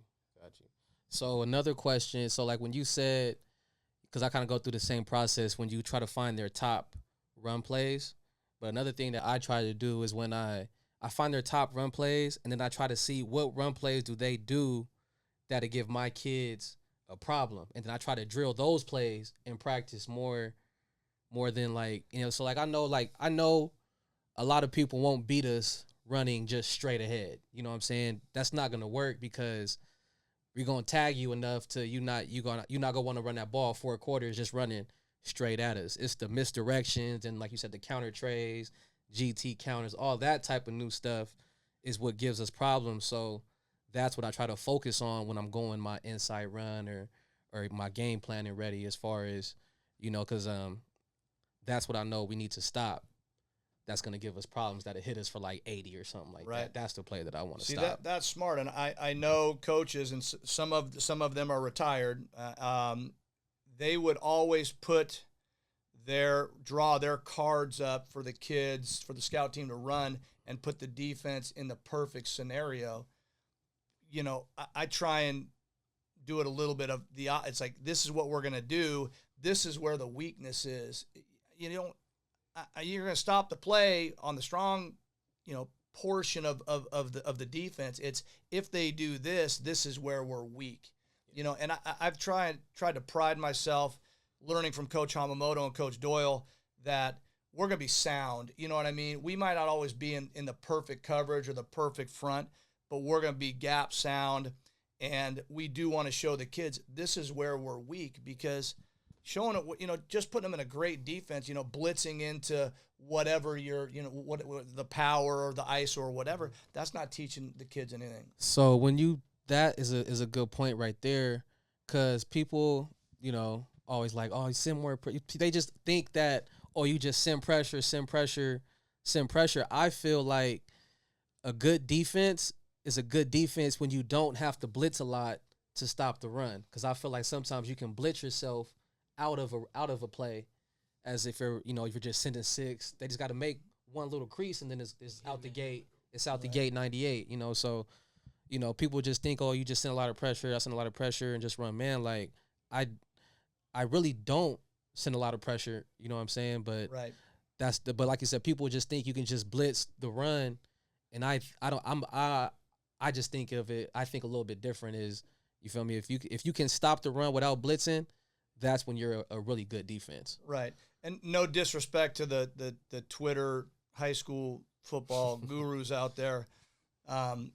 So another question. So like when you said, because I kind of go through the same process when you try to find their top run plays. But another thing that I try to do is when I find their top run plays, and then I try to see what run plays do they do that'll give my kids a problem, and then I try to drill those plays in practice more than like, so like I know a lot of people won't beat us running just straight ahead. You know what I'm saying? That's not gonna work because we're gonna tag you enough to you're not gonna want to run that ball 4 quarters just running straight at us. It's the misdirections and, like you said, the counter trays, GT counters, all that type of new stuff is what gives us problems. So that's what I try to focus on when I'm going my inside run or my game planning ready, as far as, because that's what I know we need to stop. That's going to give us problems that'll hit us for like 80 or something like that. That's the play that I want to stop. See, that's smart. And I know coaches, and some of them are retired. They would always draw their cards up for the kids, for the scout team to run, and put the defense in the perfect scenario. I try and do it a little bit of it's like, this is what we're going to do. This is where the weakness is. You're going to stop the play on the strong, portion of the defense. It's, if they do this, this is where we're weak. And I've tried to pride myself, learning from Coach Hamamoto and Coach Doyle, that we're going to be sound. You know what I mean? We might not always be in the perfect coverage or the perfect front, but we're going to be gap sound. And we do want to show the kids this is where we're weak, because showing it, just putting them in a great defense, blitzing into whatever what the power or the ice or whatever, that's not teaching the kids anything. So that is a good point right there, because people, always like, oh, send more. They just think that, oh, you just send pressure. I feel like a good defense is a good defense when you don't have to blitz a lot to stop the run, because I feel like sometimes you can blitz yourself out of a play, as if you're just sending 6. They just got to make one little crease, and then it's out the gate. It's out the gate 98. So people just think, oh, you just send a lot of pressure. I send a lot of pressure and just run man. Like I really don't send a lot of pressure. You know what I'm saying? But but like you said, people just think you can just blitz the run, and I just think of it. I think a little bit different is, you feel me? If you can stop the run without blitzing, that's when you're a really good defense. Right. And no disrespect to the Twitter high school football gurus out there. If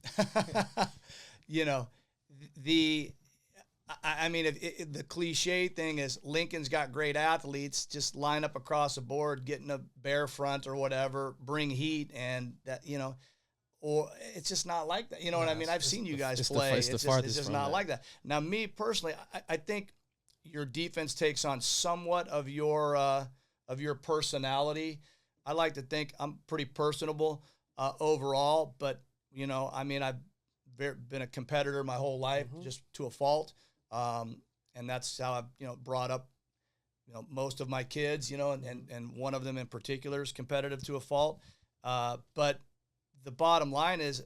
the cliche thing is Lincoln's got great athletes, just line up across the board, get in a bear front or whatever, bring heat, and that, or it's just not like that. You know what I mean? I've seen you guys play. It's just not like that. Now, me personally, I think your defense takes on somewhat of your personality. I like to think I'm pretty personable overall, but I've been a competitor my whole life, just to a fault, and that's how I've brought up most of my kids, and one of them in particular is competitive to a fault. But the bottom line is,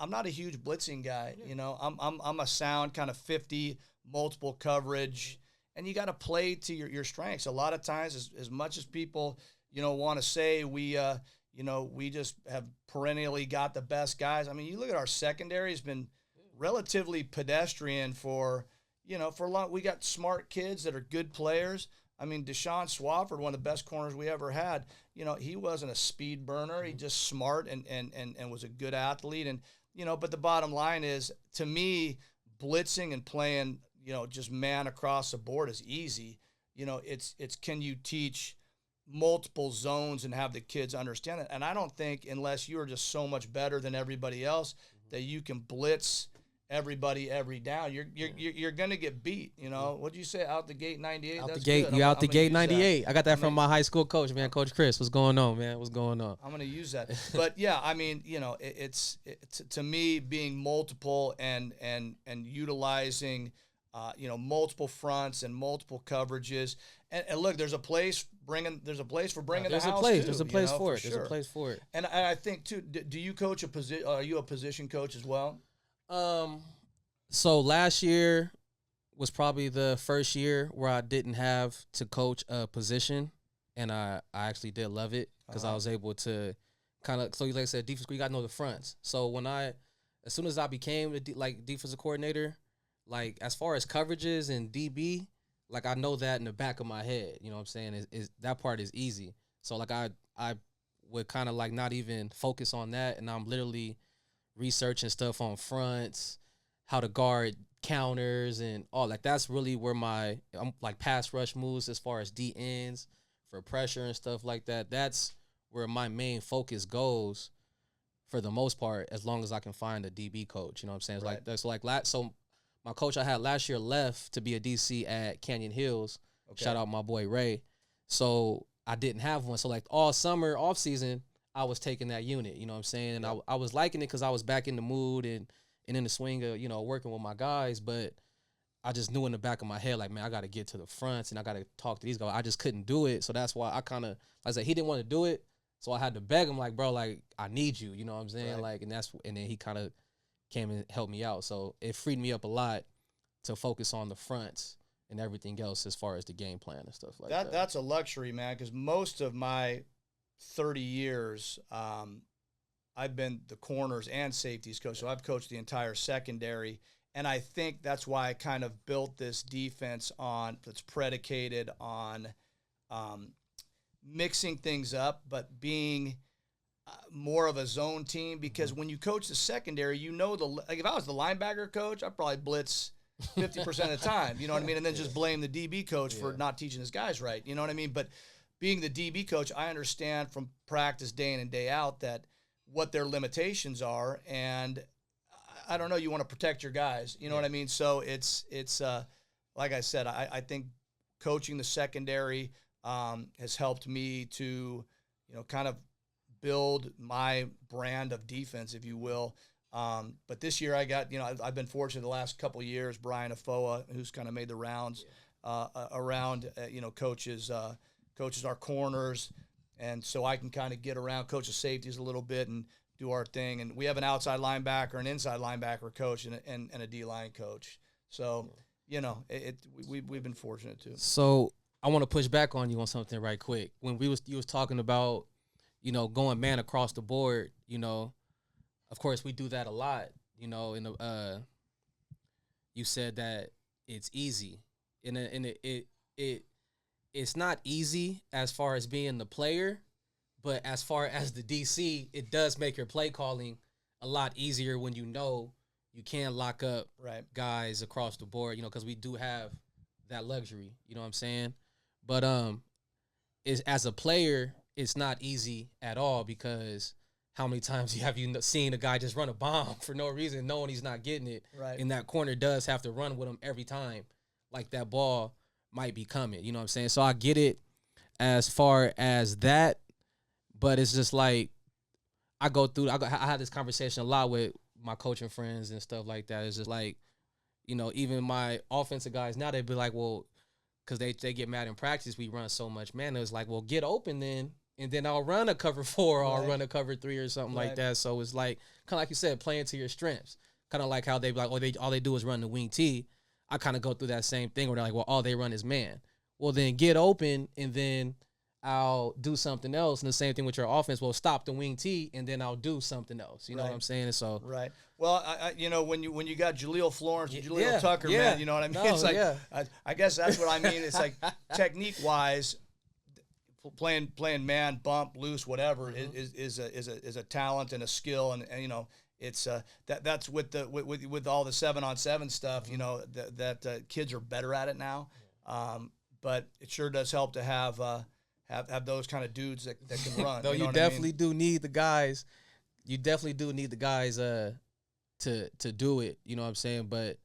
I'm not a huge blitzing guy. I'm a sound kind of 50 multiple coverage, and you got to play to your strengths. A lot of times, as much as people, want to say we just have perennially got the best guys. I mean, you look at our secondary has been relatively pedestrian for a long. We got smart kids that are good players. I mean, Deshaun Swafford, one of the best corners we ever had, he wasn't a speed burner. He just smart and was a good athlete. And, but the bottom line is, to me, blitzing and playing, just man across the board is easy. It's can you teach multiple zones and have the kids understand it? And I don't think, unless you are just so much better than everybody else, that you can blitz everybody every down. You're gonna get beat. What'd you say? Out the gate 98. Out That's the gate. good. You out the gate 98. That. I got that from my high school coach, man. Coach Chris. What's going on, man? What's going on? I'm gonna use that. But yeah, I mean, it's to me, being multiple and utilizing multiple fronts and multiple coverages. And look, there's a place for bringing the house too. There's a place for it. Sure. There's a place for it. And I think too. Do you coach a position? Are you a position coach as well? So last year was probably the first year where I didn't have to coach a position, and I actually did love it because I was able to kind of, so like I said, defense, you got to know the fronts. So as soon as I became the defensive coordinator, like as far as coverages and DB, like I know that in the back of my head, you know what I'm saying? Is that part is easy. So like I would kind of like not even focus on that, and I'm literally researching stuff on fronts, how to guard counters and all. Like that's really where I'm like pass rush moves as far as D ends for pressure and stuff like that. That's where my main focus goes for the most part, as long as I can find a DB coach. You know what I'm saying? It's Right. like that's like so my coach I had last year left to be a DC at Canyon Hills. Okay. Shout out my boy Ray. So I didn't have one. So like all summer, off season, I was taking that unit. You know what I'm saying? And I was liking it because I was back in the mood and in the swing of, working with my guys. But I just knew in the back of my head, like, man, I got to get to the fronts and I got to talk to these guys. I just couldn't do it. So that's why I kind of, like I said, he didn't want to do it. So I had to beg him, like, bro, like, I need you. You know what I'm saying? Right. Like, and then he kind of came and helped me out. So it freed me up a lot to focus on the fronts and everything else as far as the game plan and stuff like that. That's a luxury, man, because most of my 30 years, I've been the corners and safeties coach. So I've coached the entire secondary. And I think that's why I kind of built this defense that's predicated on mixing things up, but being more of a zone team. Because when you coach the secondary, like if I was the linebacker coach, I'd probably blitz 50% of the time, you know what I mean? And then just blame the DB coach for not teaching his guys right, you know what I mean? But being the DB coach, I understand from practice day in and day out that what their limitations are, and I don't know, you want to protect your guys, you know what I mean? So it's like I said, I think coaching the secondary has helped me to, kind of build my brand of defense, if you will. But this year I got, I've been fortunate the last couple of years, Brian Afoa, who's kind of made the rounds around, coaches our corners. And so I can kind of get around, coach the safeties a little bit and do our thing. And we have an outside linebacker, an inside linebacker coach, and a D-line coach. So, we've been fortunate too. So I want to push back on you on something right quick. When you was talking about, going man across the board, of course we do that a lot, you said that it's easy. And it's not easy as far as being the player, but as far as the DC, it does make your play calling a lot easier when you can lock up guys across the board, because we do have that luxury, you know what I'm saying? But as a player, it's not easy at all, because how many times have you seen a guy just run a bomb for no reason, knowing he's not getting it, and that corner does have to run with him every time, like that ball might be coming, you know what I'm saying? So I get it as far as that, but it's just like I had this conversation a lot with my coaching friends and stuff like that. It's just like, even my offensive guys now, they'd be like, well, because they get mad in practice, we run so much, man. It's like, well, get open then, and then I'll run a cover 4 or I'll run a cover 3 or something like that. So it's like, kind of like you said, playing to your strengths. Kind of like how they be like, all they do is run the wing T. I kind of go through that same thing where they're like, well, all they run is man. Well, then get open, and then I'll do something else. And the same thing with your offense. Well, stop the wing T, and then I'll do something else. You know what I'm saying? And so Well, when you got Jaleel Florence and Jaleel Tucker, man, you know what I mean? It's like I guess that's what I mean. It's like technique wise, playing man, bump, loose, whatever is a talent and a skill, and it's that's with all the 7-on-7 stuff. That kids are better at it now, but it sure does help to have those kind of dudes that can run. No, you definitely do need the guys. You definitely do need the guys to do it. You know what I'm saying? But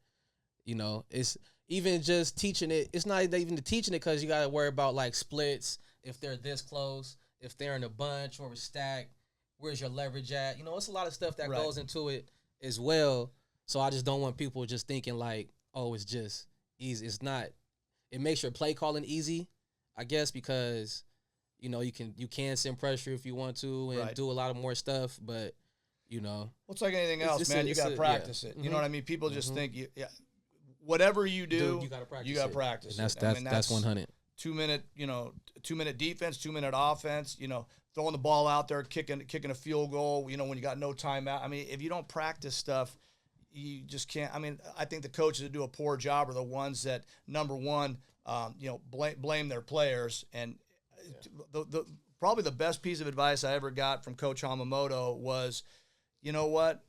it's even just teaching it. It's not even the teaching it, because you got to worry about like splits, if they're this close, if they're in a bunch or a stack. Where's your leverage at? It's a lot of stuff that goes into it as well. So I just don't want people just thinking like, oh, it's just easy. It's not. It makes your play calling easy, I guess, because you can send pressure if you want to and do a lot of more stuff, but well, it's like anything else, man. You got to practice it. You know what I mean? People just think whatever you do, you got to practice it. And that's 100. 2-minute defense, 2-minute offense, throwing the ball out there, kicking a field goal, when you got no timeout. I mean, if you don't practice stuff, you just can't. I mean, I think the coaches that do a poor job are the ones that, number one, blame their players. And probably the best piece of advice I ever got from Coach Hamamoto was, you know what?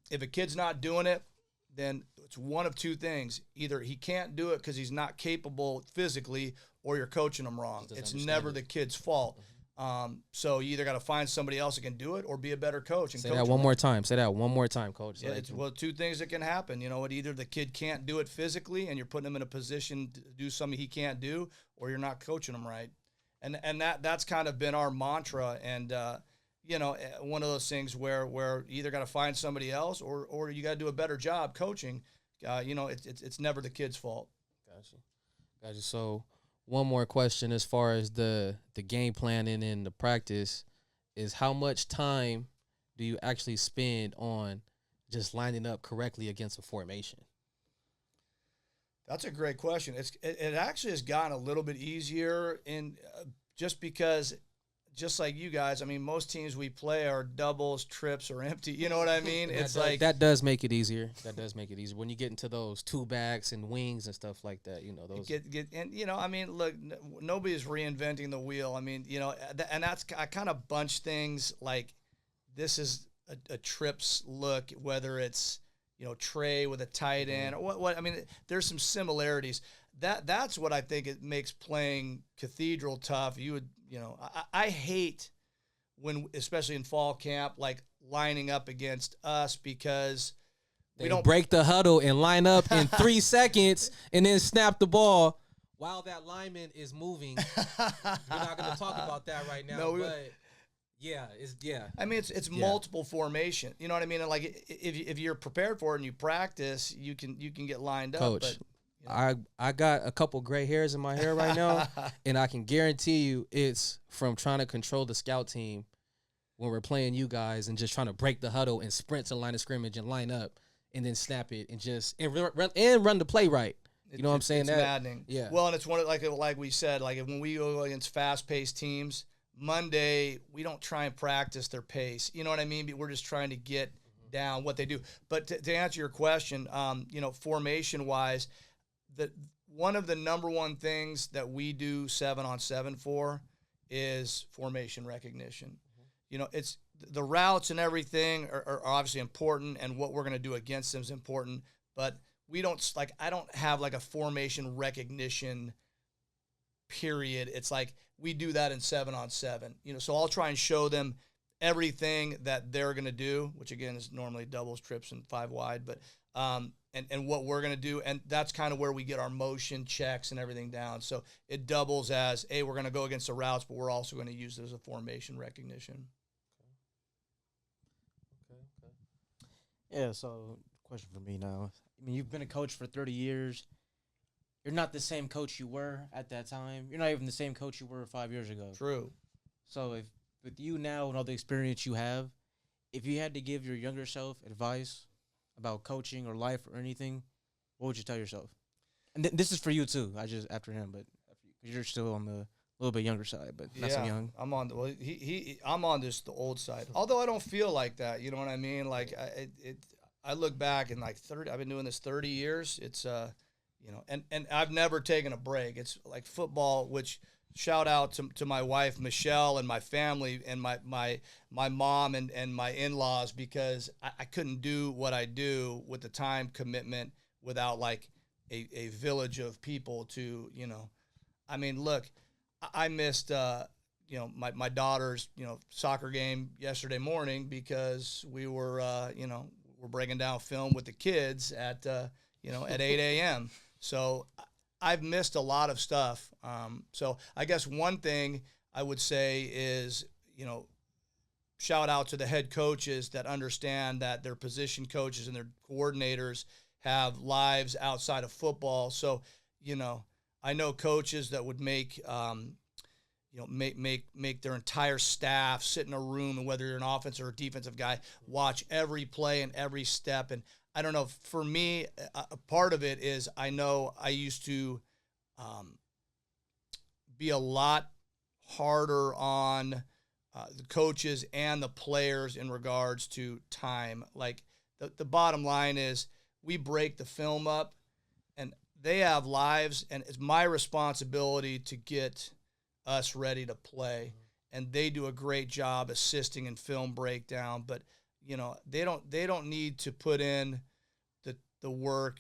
If a kid's not doing it, then it's one of two things. Either he can't do it because he's not capable physically, or you're coaching him wrong. It's never the kid's fault. So you either got to find somebody else that can do it or be a better coach. And Say that one more time. Say that one more time, Coach. Yeah, it's two things that can happen. Either the kid can't do it physically and you're putting him in a position to do something he can't do, or you're not coaching him right. And that's kind of been our mantra. And, one of those things where you either got to find somebody else or you got to do a better job coaching. It's never the kid's fault. Gotcha. So one more question as far as the game planning and the practice is, how much time do you actually spend on just lining up correctly against a formation? That's a great question. It actually has gotten a little bit easier just because, just like you guys, I mean, most teams we play are doubles, trips, or empty. You know what I mean? That does make it easier. That does make it easier when you get into those two backs and wings and stuff like that. Those I mean, look, nobody's reinventing the wheel. I mean, and I kind of bunch things like this is a trips look, whether it's Trey with a tight end or what. I mean, there's some similarities. That's what I think it makes playing Cathedral tough. I hate when, especially in fall camp, like lining up against us because we don't break the huddle and line up in 3 seconds and then snap the ball while that lineman is moving. We're not going to talk about that right now, but yeah. I mean, it's multiple formation. You know what I mean? And like if you're prepared for it and you practice, you can get lined up. Coach, I got a couple gray hairs in my hair right now, and I can guarantee you it's from trying to control the scout team when we're playing you guys and just trying to break the huddle and sprint to the line of scrimmage and line up and then snap it and run the play right. You know what I'm saying? It's maddening. Yeah. Well, and it's one of, like we said, like when we go against fast-paced teams, Monday we don't try and practice their pace. You know what I mean? We're just trying to get down what they do. But to answer your question, formation-wise, one of the number one things that we do 7-on-7 for is formation recognition. It's the routes and everything are obviously important, and what we're going to do against them is important. But we don't I don't have like a formation recognition period. It's like we do that in 7-on-7. So I'll try and show them everything that they're going to do, which again is normally doubles, trips, and 5 wide. But and what we're going to do. And that's kind of where we get our motion checks and everything down. So it doubles as, hey, we're going to go against the routes, but we're also going to use it as a formation recognition. Okay. Yeah, so question for me now. I mean, you've been a coach for 30 years. You're not the same coach you were at that time. You're not even the same coach you were 5 years ago. True. So if with you now and all the experience you have, if you had to give your younger self advice about coaching or life or anything, what would you tell yourself? And this is for you too. I just after him, but because you're still on the little bit younger side, but not so young. I'm on I'm on the old side. Although I don't feel like that. You know what I mean? Like I look back and like 30. I've been doing this 30 years. It's and I've never taken a break. It's like football, which. Shout out to my wife, Michelle, and my family and my mom and my in-laws, because I couldn't do what I do with the time commitment without like a village of people to, I mean, look, I missed, my daughter's, soccer game yesterday morning because we were, we're breaking down film with the kids at 8 a.m. So I've missed a lot of stuff. So I guess one thing I would say is, shout out to the head coaches that understand that their position coaches and their coordinators have lives outside of football. So, I know coaches that would make make their entire staff sit in a room, and whether you're an offensive or defensive guy, watch every play and every step. And I don't know, for me, a part of it is I know I used to be a lot harder on the coaches and the players in regards to time. Like the bottom line is we break the film up, and they have lives, and it's my responsibility to get us ready to play. And they do a great job assisting in film breakdown, but they don't need to put in the work.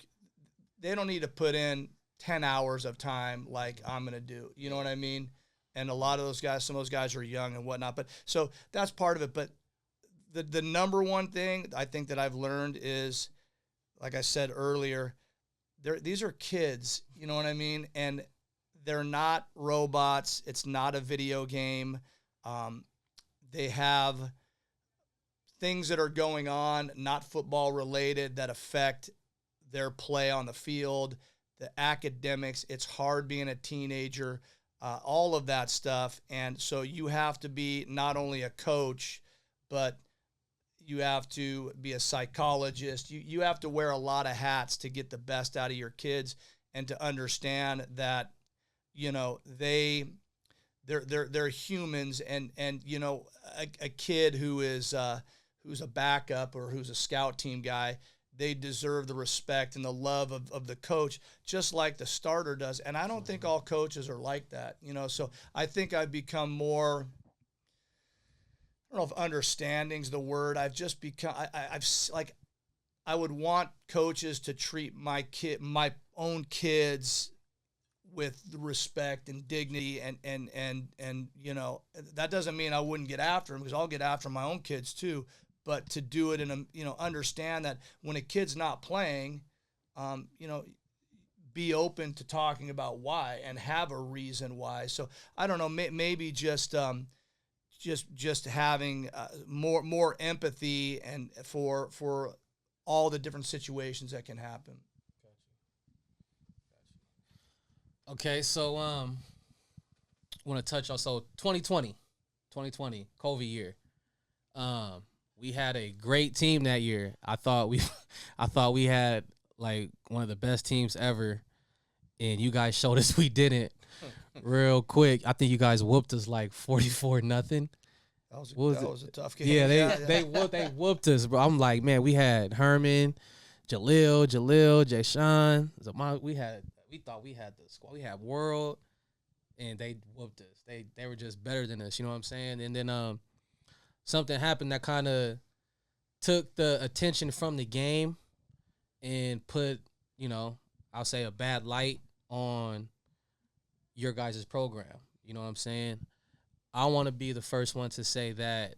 They don't need to put in 10 hours of time like I'm going to do. You know what I mean? And a lot of those guys, some of those guys are young and whatnot, but so that's part of it. But the number one thing I think that I've learned is, like I said earlier, these are kids, you know what I mean? And they're not robots. It's not a video game. They have things that are going on, not football related, that affect their play on the field, the academics. It's hard being a teenager, all of that stuff. And so you have to be not only a coach, but you have to be a psychologist. You have to wear a lot of hats to get the best out of your kids, and to understand that, they're humans, and a kid who's a backup or who's a scout team guy, they deserve the respect and the love of the coach, just like the starter does. And I don't think all coaches are like that, so I think I've become more, I don't know if understanding's the word. I've just become, I would want coaches to treat my own kids with respect and dignity, and that doesn't mean I wouldn't get after them, because I'll get after my own kids too, but to do it in a, understand that when a kid's not playing, be open to talking about why and have a reason why. So I don't know, maybe just having more empathy and for all the different situations that can happen. Okay, so I want to touch on 2020 COVID year. We had a great team that year. I thought we had like one of the best teams ever, and you guys showed us we didn't. Real quick, I think you guys whooped us like 44-0. That was a tough game. Yeah, they whooped us, bro. I'm like, man, we had Herman, Jalil, Jay Sean, we thought we had the squad. We had World, and they whooped us. They were just better than us. You know what I'm saying? And then something happened that kind of took the attention from the game and put, I'll say a bad light on your guys' program. You know what I'm saying? I want to be the first one to say that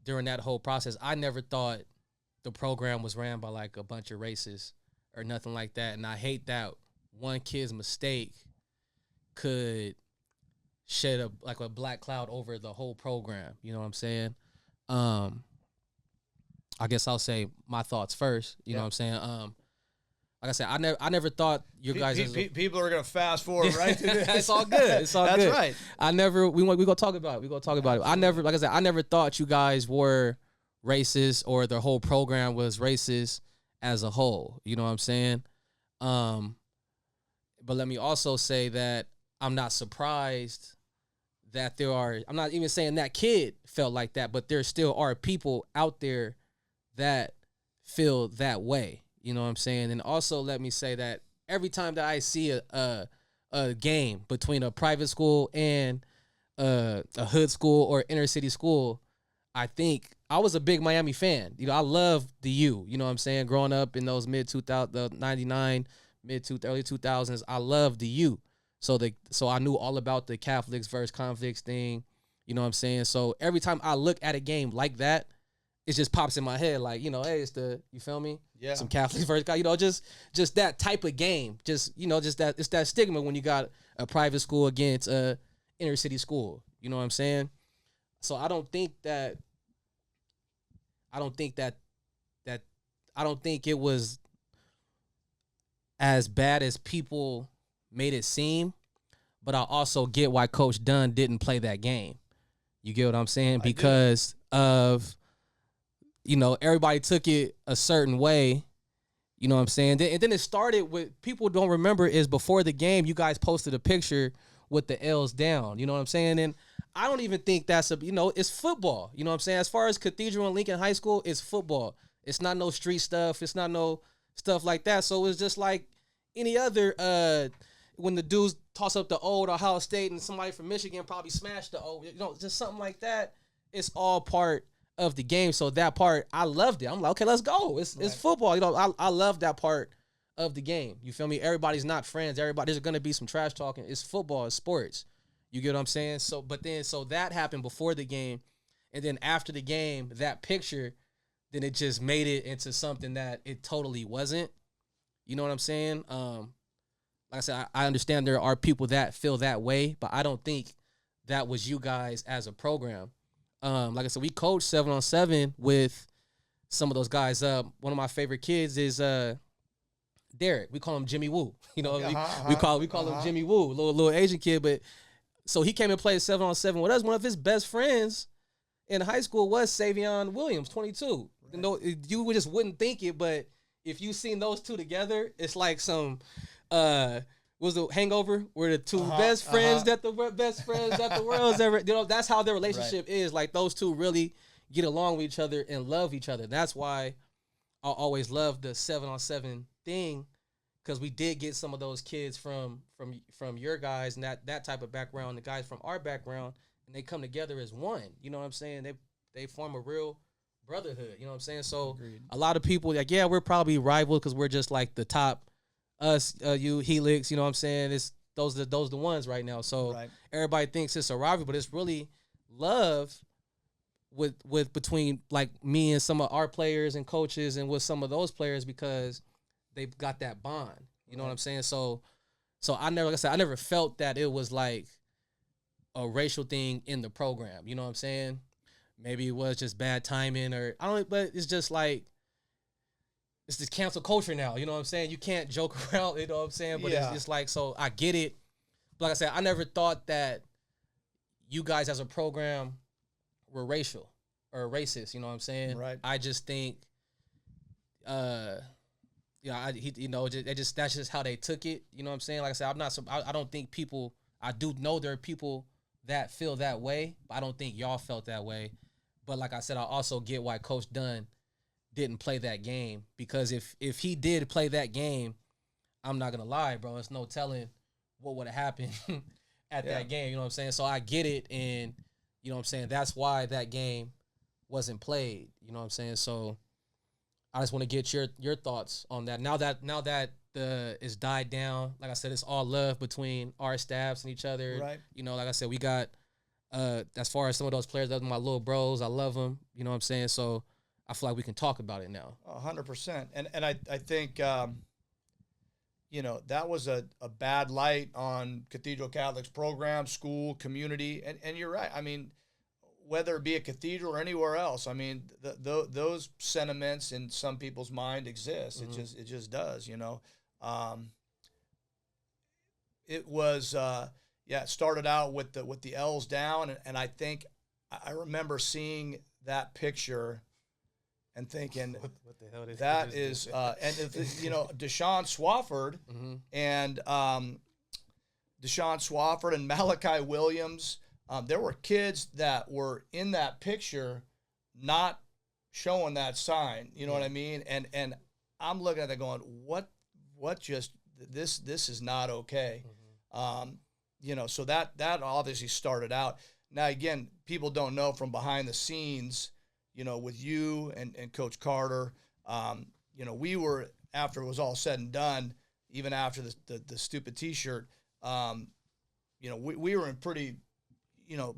during that whole process, I never thought the program was ran by like a bunch of racists or nothing like that. And I hate that one kid's mistake could shed a black cloud over the whole program. You know what I'm saying? I guess I'll say my thoughts first. You know what I'm saying? Like I said, I never thought you guys. People are gonna fast forward right to this. It's all good. It's all That's good. Right. We gonna talk about it. I never, like I said, I never thought you guys were racist or the whole program was racist as a whole. You know what I'm saying? But let me also say that I'm not surprised that I'm not even saying that kid felt like that, but there still are people out there that feel that way. You know what I'm saying? And also let me say that every time that I see a game between a private school and a hood school or inner city school, I think I was a big Miami fan. I love the U. You know what I'm saying? Growing up in those the 99, early 2000s, I loved the U. So I knew all about the Catholics versus convicts thing. You know what I'm saying? So every time I look at a game like that, it just pops in my head like, hey, you feel me? Yeah. Some Catholics versus, just that type of game. Just that, it's that stigma when you got a private school against a inner city school. You know what I'm saying? So I don't think it was as bad as people made it seem, but I also get why Coach Dunn didn't play that game. You get what I'm saying? Because of, everybody took it a certain way. You know what I'm saying? And then it started with, people don't remember, is before the game, you guys posted a picture with the L's down. You know what I'm saying? And I don't even think that's it's football. You know what I'm saying? As far as Cathedral and Lincoln High School, it's football. It's not no street stuff. It's not no stuff like that. So it's just like any other, when the dudes toss up the old Ohio State and somebody from Michigan probably smashed the old, just something like that. It's all part of the game. So that part, I loved it. I'm like, okay, let's go. It's football. I love that part of the game. You feel me? Everybody's not friends. There's going to be some trash talking. It's football. It's sports. You get what I'm saying? So that happened before the game. And then after the game, that picture, then it just made it into something that it totally wasn't. You know what I'm saying? Like I said, I understand there are people that feel that way, but I don't think that was you guys as a program. Like I said, we coach 7-on-7 with some of those guys. One of my favorite kids is Derek. We call him Jimmy Woo. We call him Jimmy Woo, little Asian kid. But so he came and played 7-on-7 with us. One of his best friends in high school was Savion Williams, 22. Right. You just wouldn't think it, but if you seen those two together, it's like some was the Hangover, where the two best friends that the world's ever. That's how their relationship is. Like, those two really get along with each other and love each other. That's why I always love the 7-on-7 thing, because we did get some of those kids from your guys and that type of background, the guys from our background, and they come together as one. You know what I'm saying? They form a real brotherhood. You know what I'm saying? So agreed. A lot of people like, yeah, we're probably rivals because we're just like the top. Us, you, Helix, you know what I'm saying? It's those are the ones right now. So everybody thinks it's a rivalry, but it's really love with between like me and some of our players and coaches and with some of those players, because they've got that bond. You know what I'm saying? So I never felt that it was like a racial thing in the program. You know what I'm saying? Maybe it was just bad timing, or I don't, but it's just like, it's this cancel culture now, you know what I'm saying? You can't joke around, you know what I'm saying? But it's like, so I get it. But like I said, I never thought that you guys as a program were racial or racist, you know what I'm saying? Right. I just think, that's just how they took it, you know what I'm saying? Like I said, I don't think people, I do know there are people that feel that way, but I don't think y'all felt that way. But like I said, I also get why Coach Dunn didn't play that game, because if he did play that game, I'm not gonna lie, bro, it's no telling what would have happened at that game. You know what I'm saying? So I get it, and you know what I'm saying, that's why that game wasn't played. You know what I'm saying? So I just want to get your thoughts on that. Now that it's died down, like I said, it's all love between our staffs and each other. Right. You know, like I said, we got as far as some of those players, those are my little bros. I love them. You know what I'm saying? So I feel like we can talk about it now. 100%. And I think, that was a bad light on Cathedral Catholic's program, school, community. And you're right. I mean, whether it be a cathedral or anywhere else, I mean, those sentiments in some people's mind exist. Mm-hmm. It just does, It was, it started out with the L's down. And I think I remember seeing that picture and thinking, what the hell that is, Deshaun Swafford and Deshaun Swafford and Malachi Williams, there were kids that were in that picture not showing that sign. You know what I mean? And I'm looking at it going, what just this is not okay. So that obviously started out. Now again, people don't know from behind the scenes, with you and Coach Carter, we were, after it was all said and done, even after the stupid T-shirt, we were in pretty,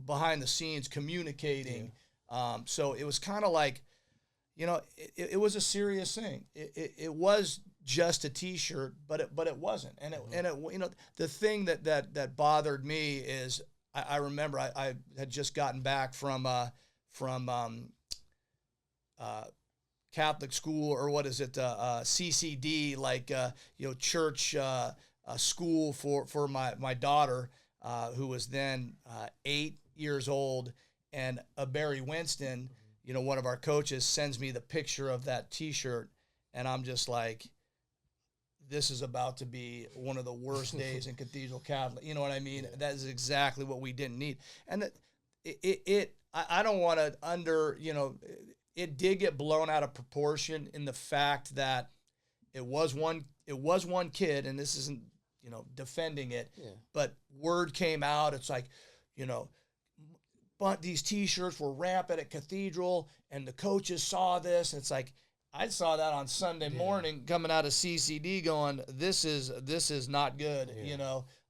behind the scenes communicating. Yeah. So it was kind of like, it was a serious thing. It was just a T-shirt, but it wasn't. And it the thing that bothered me is I remember I had just gotten back from Catholic school, or what is it, CCD, like church school for my daughter, who was then 8 years old, and Barry Winston, one of our coaches, sends me the picture of that T-shirt, and I'm just like, this is about to be one of the worst days in Cathedral Catholic. You know what I mean? Yeah. That is exactly what we didn't need. And I don't want to it did get blown out of proportion in the fact that it was one kid, and this isn't, defending it, but word came out. It's like, but these T-shirts were rampant at Cathedral, and the coaches saw this. And it's like, I saw that on Sunday morning coming out of CCD going, this is not good,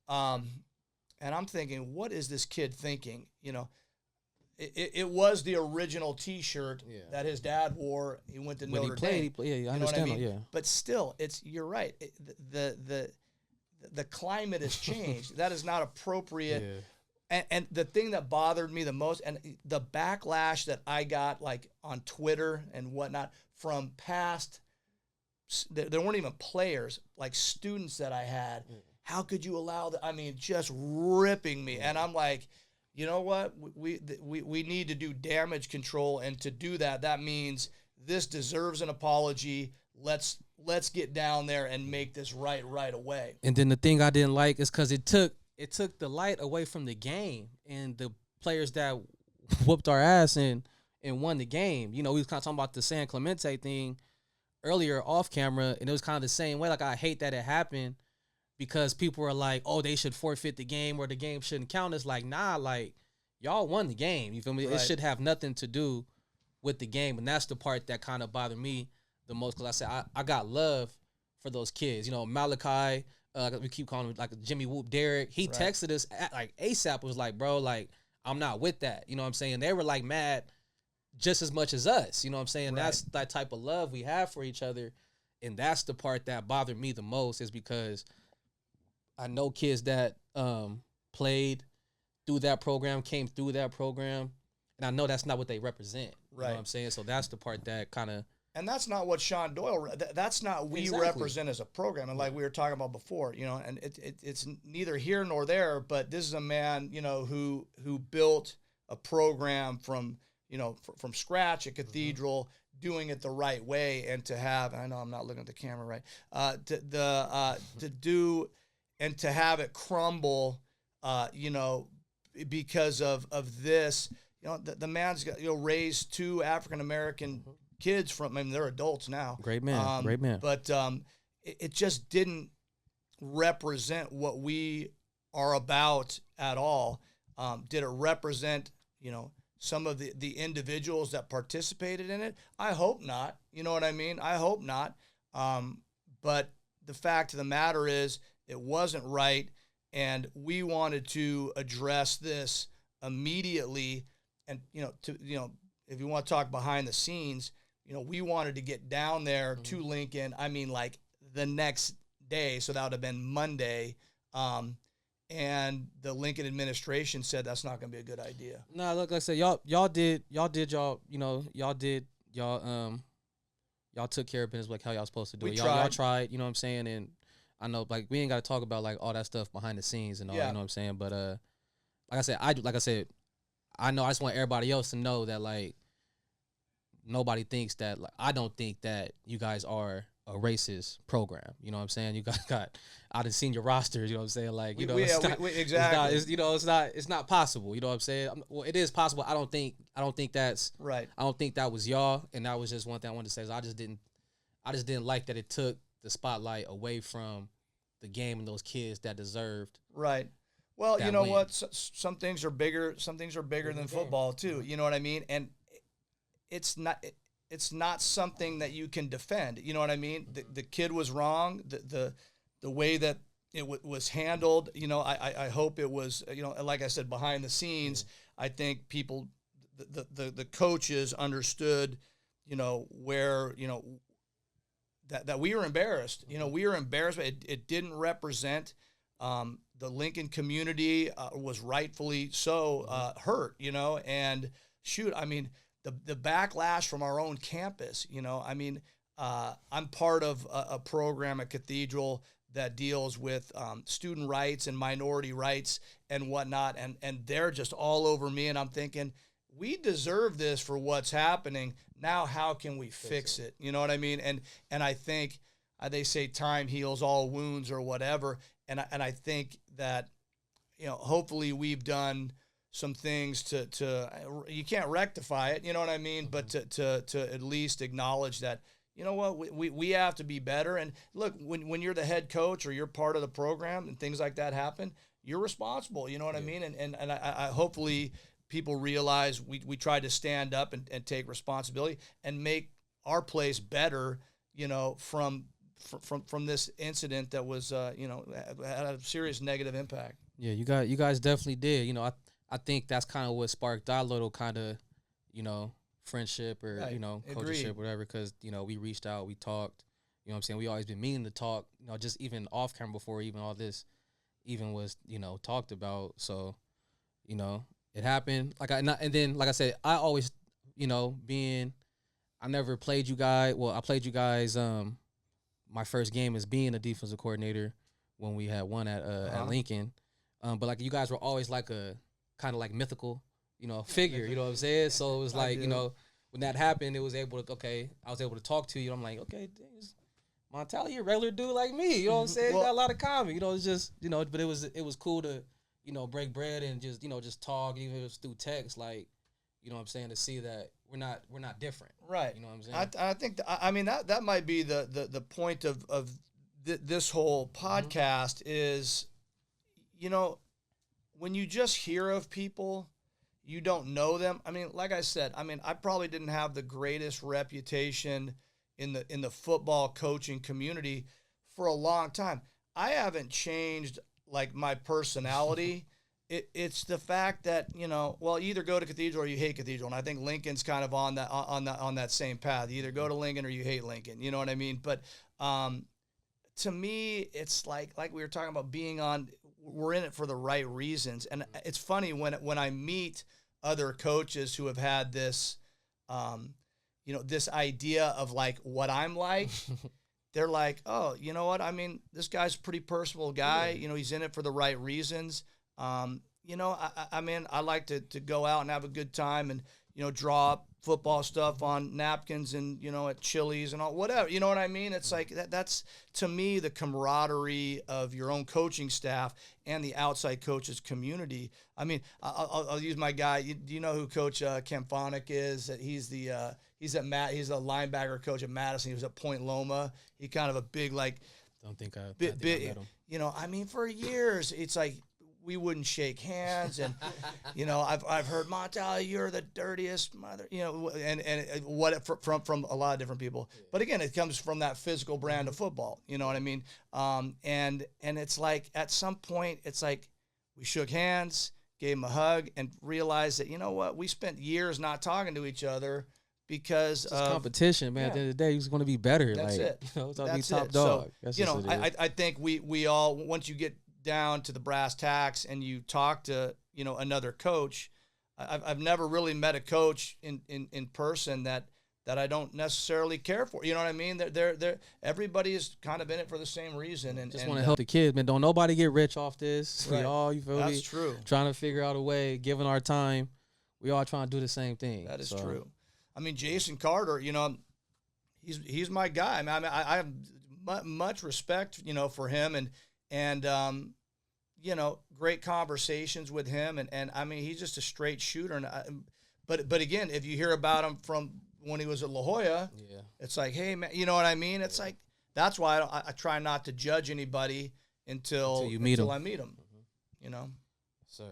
and I'm thinking, what is this kid thinking? It was the original T-shirt that his dad wore. He went to Notre Dame. I understand. What I mean? But still, you're right. The climate has changed. That is not appropriate. Yeah. And the thing that bothered me the most, and the backlash that I got, like on Twitter and whatnot, from past, there weren't even players, like students that I had. How could you allow that? I mean, just ripping me. And I'm like, you know what? We need to do damage control, and to do that means this deserves an apology. Let's get down there and make this right away. And then the thing I didn't like is because it took the light away from the game, and the players that whooped our ass and won the game. We was kind of talking about the San Clemente thing earlier off camera, and it was kind of the same way. Like, I hate that it happened, because people are like, oh, they should forfeit the game, or the game shouldn't count. It's like, nah, like, y'all won the game. You feel me? Right. It should have nothing to do with the game. And that's the part that kind of bothered me the most, because I said I got love for those kids. Malachi, we keep calling him like Jimmy Whoop, Derek. He texted us like ASAP, was like, bro, like, I'm not with that. You know what I'm saying? They were like mad just as much as us. You know what I'm saying? Right. That's that type of love we have for each other. And that's the part that bothered me the most, is because I know kids that played through that program, came through that program, and I know that's not what they represent. Right. You know what I'm saying? So that's the part that kind of... And that's not what Sean Doyle... That's not we represent as a program. And like we were talking about before, and it's neither here nor there, but this is a man, who built a program from scratch at Cathedral, doing it the right way, and to have... I know I'm not looking at the camera right. To do... And to have it crumble, because of this, the man's got, raised 2 African-American kids from, I mean, they're adults now. Great man, great man. But it just didn't represent what we are about at all. Did it represent, some of the individuals that participated in it? I hope not. You know what I mean? I hope not. But the fact of the matter is, it wasn't right, and we wanted to address this immediately. And if you want to talk behind the scenes, we wanted to get down there to Lincoln. I mean, like the next day, so that would have been Monday. And the Lincoln administration said that's not going to be a good idea. No, look, like I said, y'all took care of business like how y'all supposed to do it. Y'all tried, you know what I'm saying, and I know, like, we ain't got to talk about, like, all that stuff behind the scenes and all, you know what I'm saying? But, like I said, I know I just want everybody else to know that, like, nobody thinks that, like, I don't think that you guys are a racist program. You know what I'm saying? You guys I done seen your rosters, you know what I'm saying? Like, exactly. It's not possible, you know what I'm saying? Well, it is possible. I don't think that's right. I don't think that was y'all, and that was just one thing I wanted to say. Is I just didn't like that it took the spotlight away from the game and those kids that deserved. Right. Well, you know what? Some things are bigger. Some things are bigger than football too. You know what I mean? And it's not something that you can defend. You know what I mean? The kid was wrong. The way that it was handled. I hope it was. Like I said, behind the scenes, I think people, the coaches understood. Where that we were embarrassed. We were embarrassed. It didn't represent the Lincoln community. Was rightfully so hurt. And shoot, I mean, the backlash from our own campus. You know, I mean, I'm part of a program at Cathedral that deals with student rights and minority rights and whatnot, and they're just all over me, and I'm thinking, we deserve this for what's happening. Now, how can we fix it? You know what I mean? And I think they say time heals all wounds or whatever, and I think that, you know, hopefully we've done some things to you can't rectify it, you know what I mean, but to at least acknowledge that, you know what, we have to be better. And look, when you're the head coach or you're part of the program and things like that happen, you're responsible, you know what I mean? And I hopefully people realize we try to stand up and take responsibility and make our place better, you know, from this incident that was, you know, had a serious negative impact. Yeah, you guys definitely did. You know, I think that's kind of what sparked our little kind of, you know, friendship or, Right. you know, Agreed. coachingship, whatever, because, you know, we reached out, we talked, you know what I'm saying? We always been meaning to talk, you know, just even off camera before even all this even was, you know, talked about. So, you know, it happened. And then, like I said, I always, you know, I never played you guys. Well, I played you guys, my first game as being a defensive coordinator when we had one at Lincoln. But like you guys were always like a kind of like mythical, you know, figure, you know what I'm saying? So it was like, you know, when that happened, I was able to talk to you. I'm like, okay, Montali, you're a regular dude like me, you know what I'm saying? Well, got a lot of comedy, you know, it's just, you know, but it was cool to, you know, break bread and just, you know, just talk, even if it was through text, like, you know what I'm saying, to see that we're not different. Right. You know what I'm saying? I think, I mean, that might be the point of this whole podcast is, you know, when you just hear of people, you don't know them. I mean, like I said, I mean, I probably didn't have the greatest reputation in the football coaching community for a long time. I haven't changed like my personality. It's the fact that, you know, well, you either go to Cathedral or you hate Cathedral, and I think Lincoln's kind of on that same path. You either go to Lincoln or you hate Lincoln. You know what I mean? But to me, it's like we were talking about we're in it for the right reasons. And it's funny when I meet other coaches who have had this, you know, this idea of like what I'm like, they're like, oh, you know what? I mean, this guy's a pretty personable guy. You know, he's in it for the right reasons. You know, I mean, I like to go out and have a good time and, you know, draw up football stuff on napkins and, you know, at Chili's and all, whatever. You know what I mean? It's like that's to me the camaraderie of your own coaching staff and the outside coaches community. I mean, I'll use my guy. Do you know who Coach Kamphonic is? He's a linebacker coach at Madison. He was at Point Loma. He kind of a big, like, I think I met him. you know, I mean, for years, it's like, we wouldn't shake hands, and you know, I've heard, Montali, you're the dirtiest mother, you know, and what from a lot of different people. But again, it comes from that physical brand of football, you know what I mean? And it's like at some point, it's like we shook hands, gave him a hug, and realized that, you know what, we spent years not talking to each other because of competition, man. At the end of the day, he's going to be better. That's like, it. You know, it's That's be top it. dog. So, you know, I think we all, once you get down to the brass tacks and you talk to, you know, another coach, I've never really met a coach in person that I don't necessarily care for. You know what I mean? They're everybody is kind of in it for the same reason. And just want to help the kids, man. Don't nobody get rich off this. Right. We all, you feel me? That's true. Trying to figure out a way, given our time, we all trying to do the same thing. That is true. I mean, Jason Carter, you know, he's my guy. I mean, I have much respect, you know, for him and you know, great conversations with him, and I mean, he's just a straight shooter. And but again, if you hear about him from when he was at La Jolla, it's like, hey man, you know what I mean? It's like, that's why I try not to judge anybody until I meet him. Mm-hmm. You know, sir.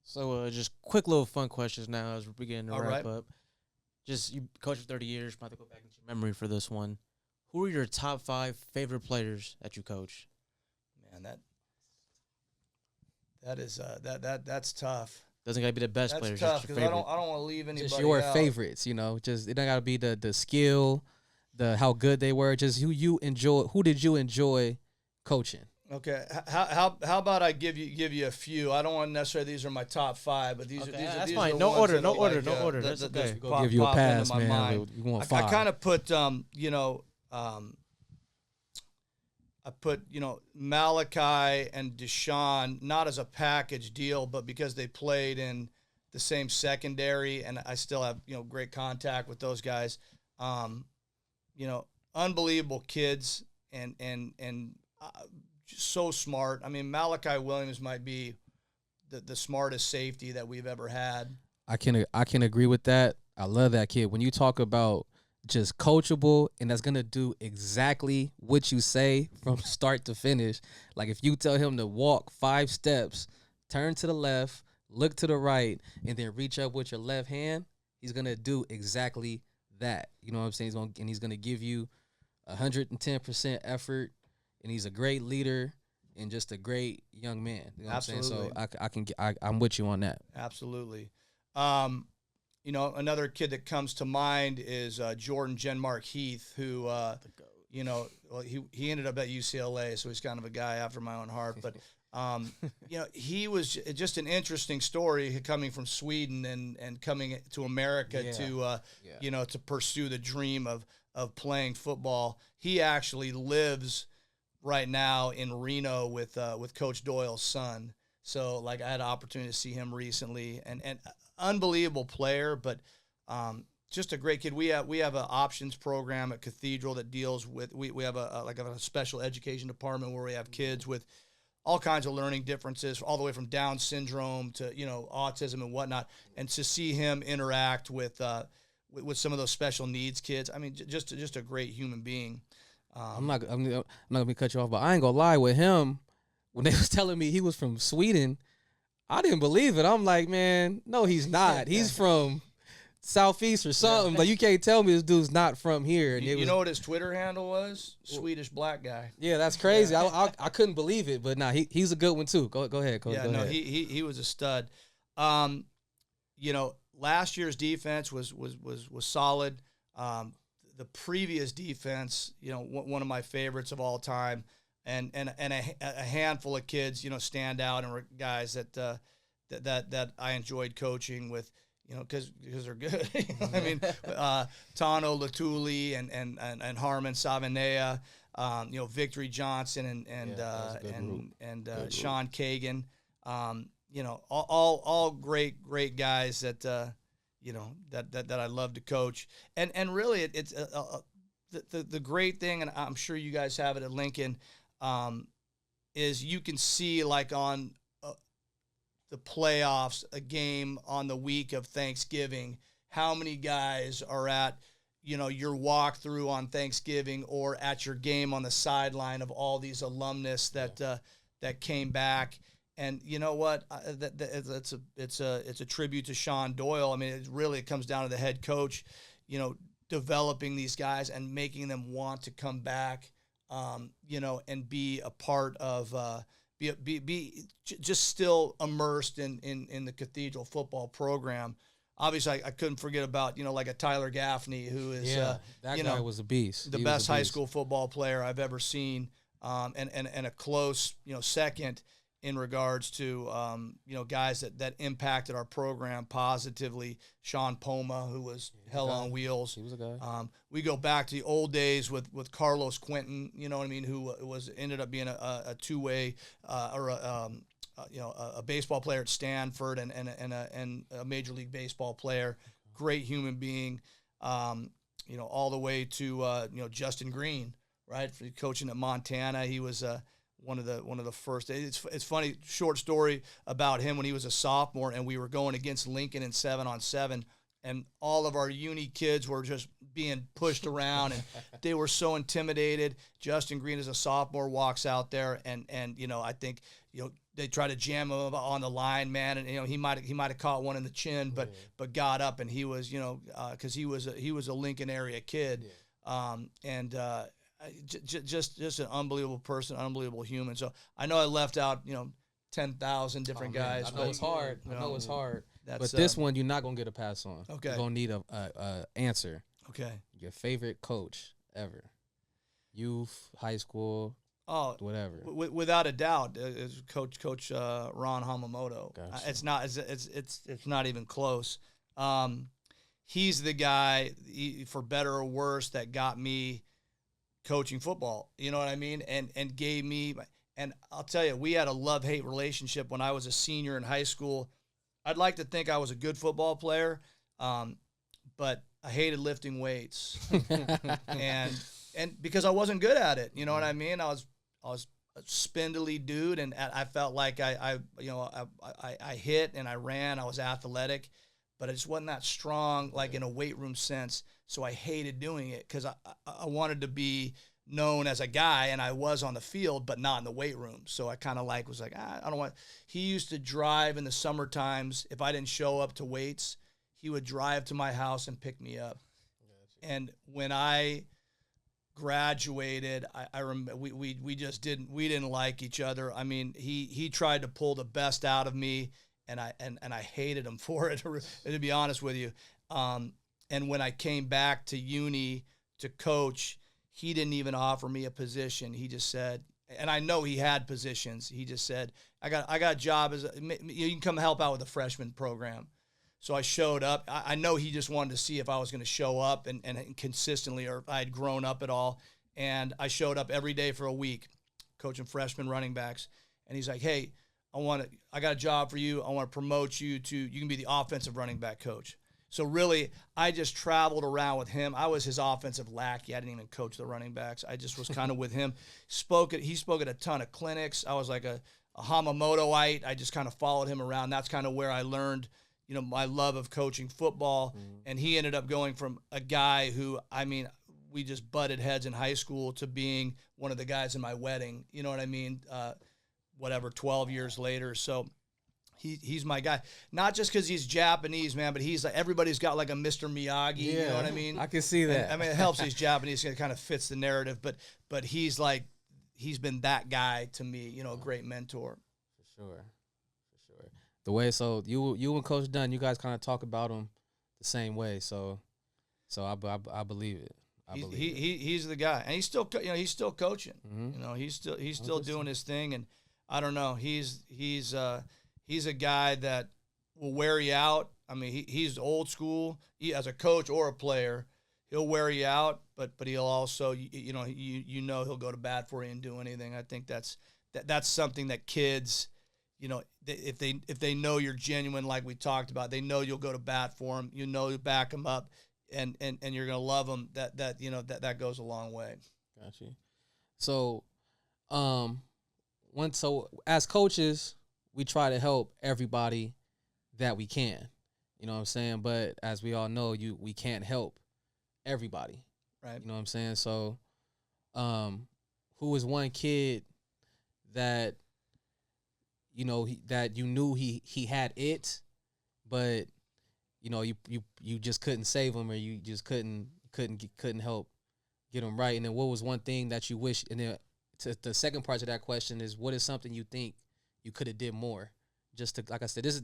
So just quick little fun questions now as we're beginning to wrap right. up. Just, you coached for 30 years, might have to go back into your memory for this one. Who are your top 5 favorite players that you coach? Man, that's tough. Doesn't gotta be the best players. That's tough because I don't want to leave anybody. Just your out. favorites, you know. Just it don't gotta be the skill, the how good they were. Just who you enjoy. Who did you enjoy coaching? Okay. How about I give you a few? I don't want necessarily these are my top 5, but these Okay, are these are that's these fine. are the No ones order, that no are order, like, no order. that- That's that okay. just Go pop- give you a pop into pass, my man. mind. We want I 5. kind of put I put Malachi and Deshaun not as a package deal, but because they played in the same secondary, and I still have great contact with those guys. Um, Unbelievable kids and just so smart. I mean, Malachi Williams might be the smartest safety that we've ever had. I can agree with that. I love that kid. When you talk about just coachable and that's gonna do exactly what you say from start to finish. Like if you tell him to walk 5 steps, turn to the left, look to the right, and then reach up with your left hand, he's gonna do exactly that. You know what I'm saying? He's gonna give you 110% effort, and he's a great leader and just a great young man. You know what I'm saying? So I'm with you on that. Absolutely. Another kid that comes to mind is Jordan Genmark Heath, who, he ended up at UCLA, so he's kind of a guy after my own heart. But, he was just an interesting story coming from Sweden and coming to America to pursue the dream of playing football. He actually lives right now in Reno with Coach Doyle's son. So, like, I had an opportunity to see him recently, and unbelievable player, but just a great kid. We have an options program at Cathedral that deals with we have a special education department where we have kids with all kinds of learning differences, all the way from Down syndrome to autism and whatnot. And to see him interact with some of those special needs kids, I mean, just a great human being. I'm not gonna cut you off, but I ain't gonna lie with him. When they was telling me he was from Sweden, I didn't believe it. I'm like, man, no, he's not. He's from Southeast or something. Like, you can't tell me this dude's not from here. And you know what his Twitter handle was? Swedish black guy. Yeah, that's crazy. Yeah. I couldn't believe it, but nah, he's a good one too. Go ahead, Coach. Yeah, go ahead. He was a stud. Last year's defense was solid. The previous defense, one of my favorites of all time. And a handful of kids, stand out and were guys that I enjoyed coaching with, because they're good. I mean, Tano Latuli and Harmon Savanea, Victory Johnson and Sean Kagan, all great guys that that I love to coach. And really it's the great thing, and I'm sure you guys have it at Lincoln. Is you can see, like, on the playoffs, a game on the week of Thanksgiving, how many guys are at, your walkthrough on Thanksgiving or at your game on the sideline of all these alumnus that came back. And you know what? It's a tribute to Sean Doyle. I mean, it comes down to the head coach, developing these guys and making them want to come back. And be a part of, be just still immersed in the Cathedral football program. Obviously, I couldn't forget about, like a Tyler Gaffney, who is, that guy was a beast. The best high school football player I've ever seen, and a close, second in regards to, guys that impacted our program positively. Sean Poma, who was hell on wheels. He was a guy. We go back to the old days with Carlos Quentin, who ended up being a two-way or a baseball player at Stanford and a Major League Baseball player. Great human being, all the way to Justin Green, right? For coaching at Montana, he was one of the first. It's funny, short story about him when he was a sophomore, and we were going against Lincoln in 7-on-7, and all of our uni kids were just being pushed around, and they were so intimidated. Justin Green, as a sophomore, walks out there, and I think they try to jam him on the line, man, and he might have caught one in the chin, but got up, and he was because he was a Lincoln area kid, just an unbelievable person, unbelievable human. So I know I left out 10,000 different guys. I know it's hard. I know it's hard. But this one you're not gonna get a pass on. Okay. You're gonna need a answer. Okay. Your favorite coach ever, youth, high school, Oh, whatever. Without a doubt, is Coach Ron Hamamoto. Gotcha. It's not even close. He's the guy, for better or worse, that got me coaching football. You know what I mean? And gave me. And I'll tell you, we had a love-hate relationship when I was a senior in high school. I'd like to think I was a good football player, but I hated lifting weights, and because I wasn't good at it. You know what I mean? I was a spindly dude, and I felt like I hit and I ran. I was athletic, but I just wasn't that strong, like in a weight room sense. So I hated doing it because I wanted to be known as a guy, and I was on the field, but not in the weight room. So I kind of was like, I don't want. He used to drive in the summer times. If I didn't show up to weights, he would drive to my house and pick me up. Gotcha. And when I graduated, I remember we just didn't like each other. I mean, he tried to pull the best out of me, and I hated him for it, to be honest with you. And when I came back to uni to coach, he didn't even offer me a position. He just said, and I know he had positions. He just said, I got a job you can come help out with the freshman program. So I showed up. I know he just wanted to see if I was going to show up and consistently, or if I had grown up at all. And I showed up every day for a week, coaching freshman running backs. And he's like, hey, I got a job for you. I want to promote you you can be the offensive running back coach. So really, I just traveled around with him. I was his offensive lackey. I didn't even coach the running backs. I just was kind of with him. He spoke at a ton of clinics. I was like a Hamamotoite. I just kind of followed him around. That's kind of where I learned, my love of coaching football. Mm-hmm. And he ended up going from a guy who, we just butted heads in high school to being one of the guys in my wedding. You know what I mean? 12 years later. So he's my guy. Not just because he's Japanese, man, but he's like, everybody's got like a Mr. Miyagi. Yeah, you know what I mean? I can see that. And, it helps he's Japanese. It kind of fits the narrative. But he's been that guy to me, a great mentor. For sure. The way, so you and Coach Dunn, you guys kind of talk about him the same way. So I believe it. He's the guy, and he's still coaching. Mm-hmm. He's still doing his thing, and I don't know. He's a guy that will wear you out. I mean, he's old school. As a coach or a player, he'll wear you out, but he'll also he'll go to bat for you and do anything. I think that's something that kids, if they know you're genuine, like we talked about, they know you'll go to bat for them. You back them up, and you're gonna love them. That goes a long way. Gotcha. So, as coaches, we try to help everybody that we can. You know what I'm saying? But as we all know, we can't help everybody. Right. You know what I'm saying? So, who was one kid that that you knew he had it, but you just couldn't save him, or you just couldn't help get him right? And then what was one thing that you wish? And then the second part of that question is, what is something you think you could have did more? Just to, like I said, this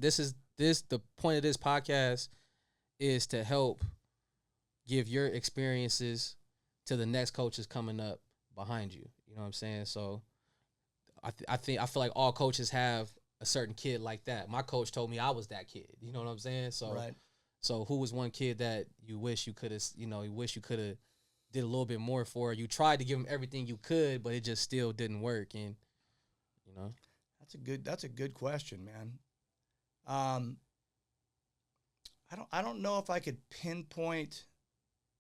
the point of this podcast is to help give your experiences to the next coaches coming up behind you. You know what I'm saying? So I feel like all coaches have a certain kid like that. My coach told me I was that kid. You know what I'm saying? So right. So who was one kid that you wish you could have, did a little bit more for? You tried to give him everything you could, but it just still didn't work. And that's a good question, man. I don't know if I could pinpoint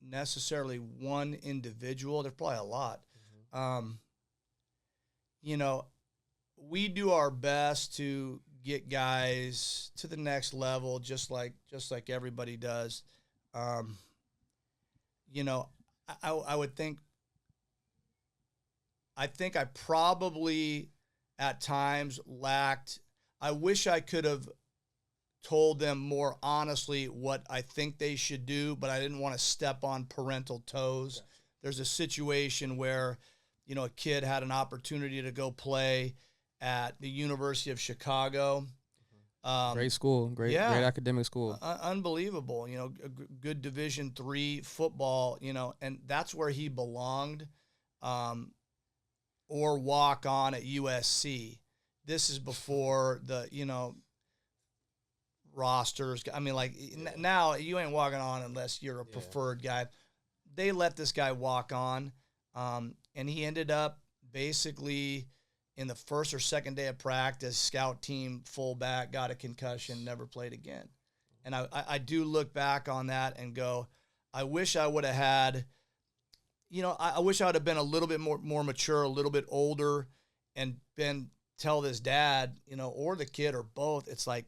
necessarily one individual. There's probably a lot. Mm-hmm. We do our best to get guys to the next level, just like everybody does. I would think. I think I probably at times lacked. I wish I could have told them more honestly what I think they should do, but I didn't want to step on parental toes. Gotcha. There's a situation where, a kid had an opportunity to go play at the University of Chicago. Great school, great academic school. Unbelievable, a good Division III football, and that's where he belonged. or walk on at USC. This is before the, rosters. I mean, like now you ain't walking on unless you're a preferred guy. They let this guy walk on, and he ended up basically in the first or second day of practice, scout team fullback, got a concussion, never played again. And I do look back on that and go, I wish I would have had, I wish I would have been a little bit more mature, a little bit older, and tell this dad, or the kid or both. It's like,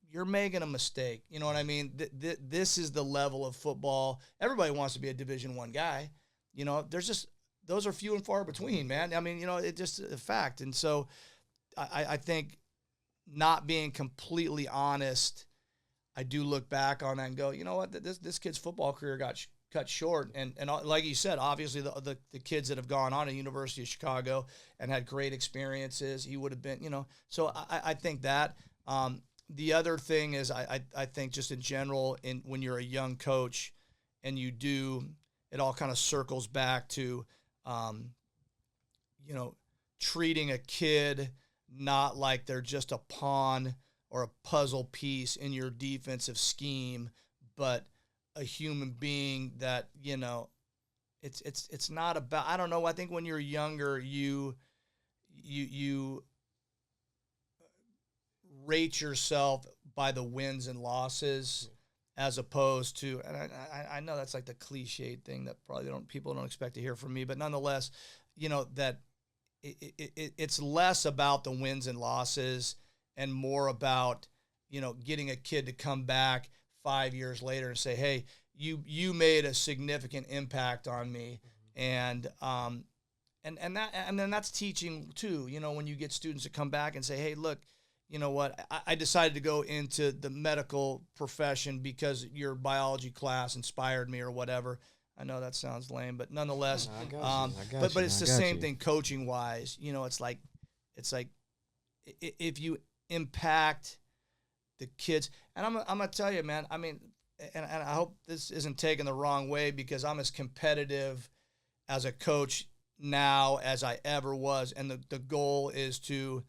you're making a mistake. You know what I mean? This is the level of football. Everybody wants to be a Division I guy. Those are few and far between, man. I mean, it's just a fact. And so I think not being completely honest, I do look back on that and go, you know what, this kid's football career got cut short. And like you said, obviously the kids that have gone on to University of Chicago and had great experiences, he would have been, so I think that. The other thing is I think just in general, when you're a young coach and it all kind of circles back to, treating a kid not like they're just a pawn or a puzzle piece in your defensive scheme, but a human being that, it's not about, I don't know. I think when you're younger, you rate yourself by the wins and losses as opposed to, and I know that's like the cliched thing that probably people don't expect to hear from me, but nonetheless, that it's less about the wins and losses and more about, getting a kid to come back 5 years later and say, hey, you made a significant impact on me. And then that's teaching too, when you get students to come back and say, hey, look, you know what, I decided to go into the medical profession because your biology class inspired me or whatever. I know that sounds lame, but nonetheless, but it's the same thing coaching wise. It's like if you impact the kids, and I'm gonna tell you, man. I mean, and I hope this isn't taken the wrong way because I'm as competitive as a coach now as I ever was, and the goal is to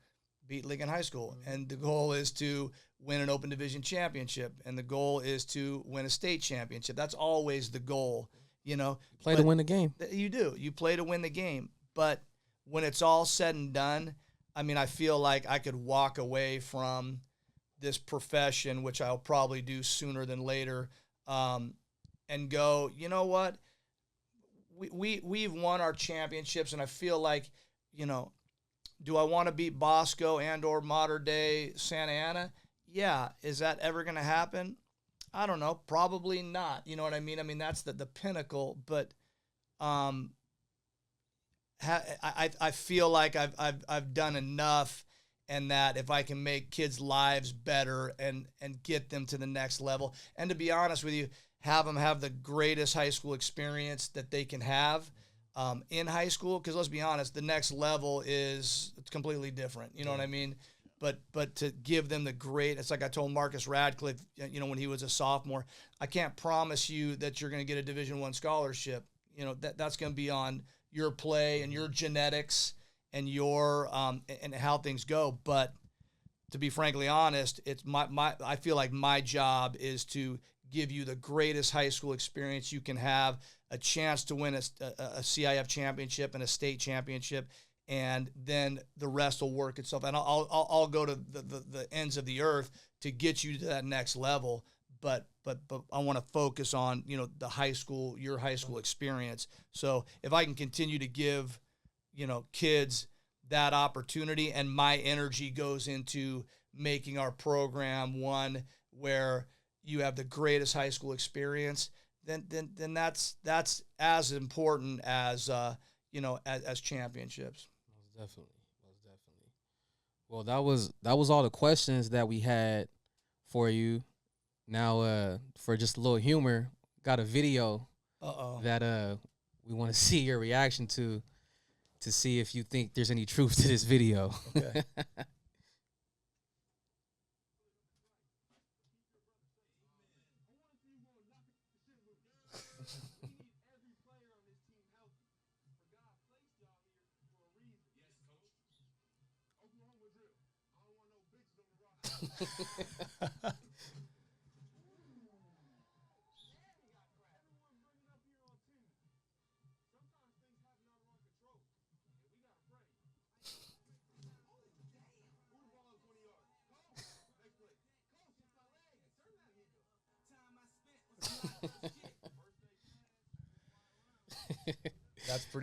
beat Lincoln High School, and the goal is to win an Open Division championship, and the goal is to win a state championship. That's always the goal. Play to win the game. You do. You play to win the game. But when it's all said and done, I mean, I feel like I could walk away from this profession, which I'll probably do sooner than later, and go, you know what? We've won our championships, and I feel like, do I want to beat Bosco and or modern day Santa Ana? Yeah. Is that ever going to happen? I don't know. Probably not. You know what I mean? I mean, that's the pinnacle, but I feel like I've done enough, and that if I can make kids' lives better and get them to the next level, and to be honest with you, have them have the greatest high school experience that they can have in high school, because let's be honest, the next level is completely different. You know what I mean? But to give them it's like I told Marcus Radcliffe, when he was a sophomore, I can't promise you that you're going to get a Division I scholarship. That's going to be on your play and your genetics and your and how things go. But to be frankly honest, it's I feel like my job is to give you the greatest high school experience you can have, a chance to win a CIF championship and a state championship, and then the rest will work itself. And I'll go to the ends of the earth to get you to that next level. But I want to focus on, the high school, your high school experience. So if I can continue to give, kids that opportunity, and my energy goes into making our program one where you have the greatest high school experience, then that's as important as as championships. Most definitely. Well, that was all the questions that we had for you. Now, for just a little humor, got a video that we want to see your reaction to see if you think there's any truth to this video. Okay.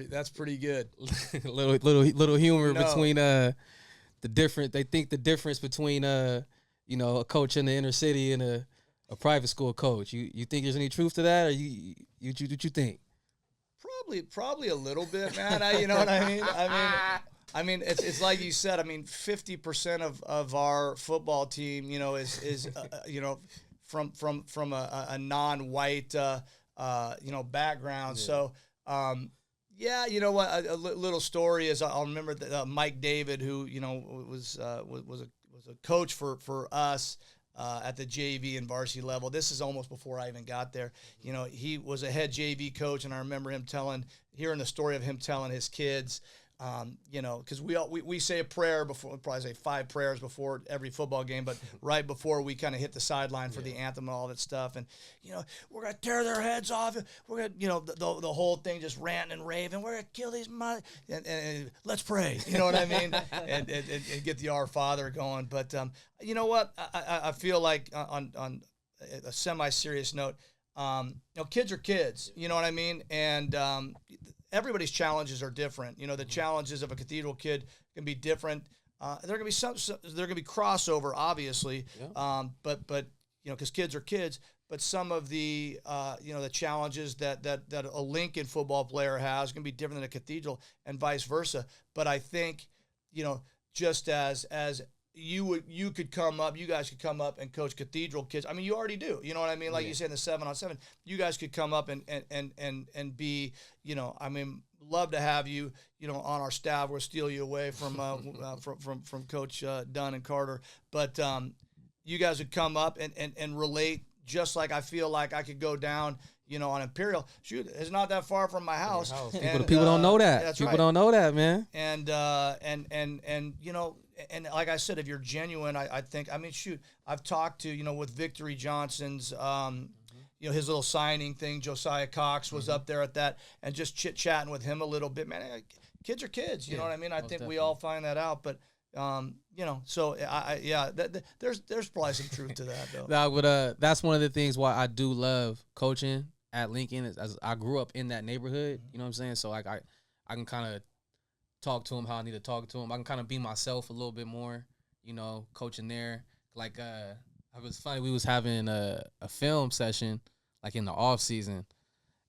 That's pretty good. little humor No. between the different. They think the difference between a coach in the inner city and a private school coach. You think there's any truth to that, or you what you think? Probably a little bit, man. You know what I mean? I mean, it's like you said. I mean, 50% of our football team, is from a non-white background. Yeah. So. Yeah, you know what? A little story is I'll remember that Mike David, who was a coach for us at the JV and varsity level. This is almost before I even got there. He was a head JV coach, and I remember hearing the story of him telling his kids. Because we say a prayer before, probably say 5 prayers before every football game, but right before we kind of hit the sideline for the anthem and all that stuff, and we're gonna tear their heads off. We're gonna, the whole thing just ranting and raving. We're gonna kill these and let's pray. You know what I mean? and get the Our Father going. But you know what? I feel like on a semi-serious note, kids are kids. You know what I mean? And everybody's challenges are different. The challenges of a cathedral kid can be different. There can be there can be crossover, obviously. Yeah. But because kids are kids. But some of the the challenges that a Lincoln football player has can be different than a cathedral, and vice versa. But I think just as you guys could come up and coach cathedral kids. I mean, you already do. You know what I mean? Like you said, in the 7-on-7, you guys could come up and be, I mean, love to have you, on our staff. We'll steal you away from from Coach Dunn and Carter. But you guys would come up and relate, just like I feel like I could go down, on Imperial. Shoot, it's not that far from my house. And, people don't know that. That's people right. don't know that, man. And and like I said, if you're genuine, I think, I mean, shoot, I've talked to, with Victory Johnson's, his little signing thing. Josiah Cox was up there at that, and just chit-chatting with him a little bit. Man, kids are kids, you know what I mean? I think definitely. We all find that out, but, so there's probably some truth to that, though. That's one of the things why I do love coaching at Lincoln, as I grew up in that neighborhood, you know what I'm saying? So, like, I can kind of talk to him how I need to talk to him. I can kind of be myself a little bit more, coaching there. Like, it was funny. We was having a film session, like, in the off season,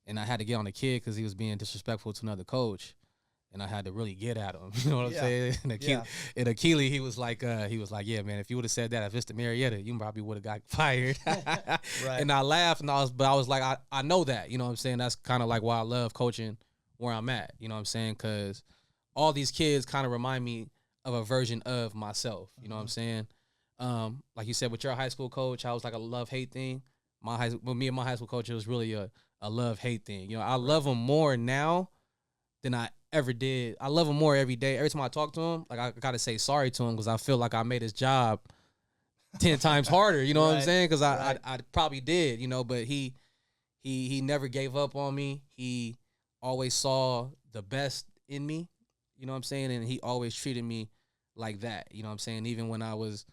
and I had to get on the kid because he was being disrespectful to another coach, and I had to really get at him. You know what I'm saying? And Akili, he was like, yeah, man, if you would have said that at Vista Marietta, you probably would have got fired. Right. And I laughed, and I was like, I know that. You know what I'm saying? That's kind of like why I love coaching where I'm at. You know what I'm saying? Because all these kids kind of remind me of a version of myself. You know what I'm saying? Like you said, with your high school coach, I was like a love-hate thing. With me and my high school coach, it was really a love-hate thing. I love him more now than I ever did. I love him more every day. Every time I talk to him, like, I got to say sorry to him because I feel like I made his job 10 times harder. You know what I'm saying? Because I probably did, but he never gave up on me. He always saw the best in me. You know what I'm saying? And he always treated me like that. You know what I'm saying? Even when I was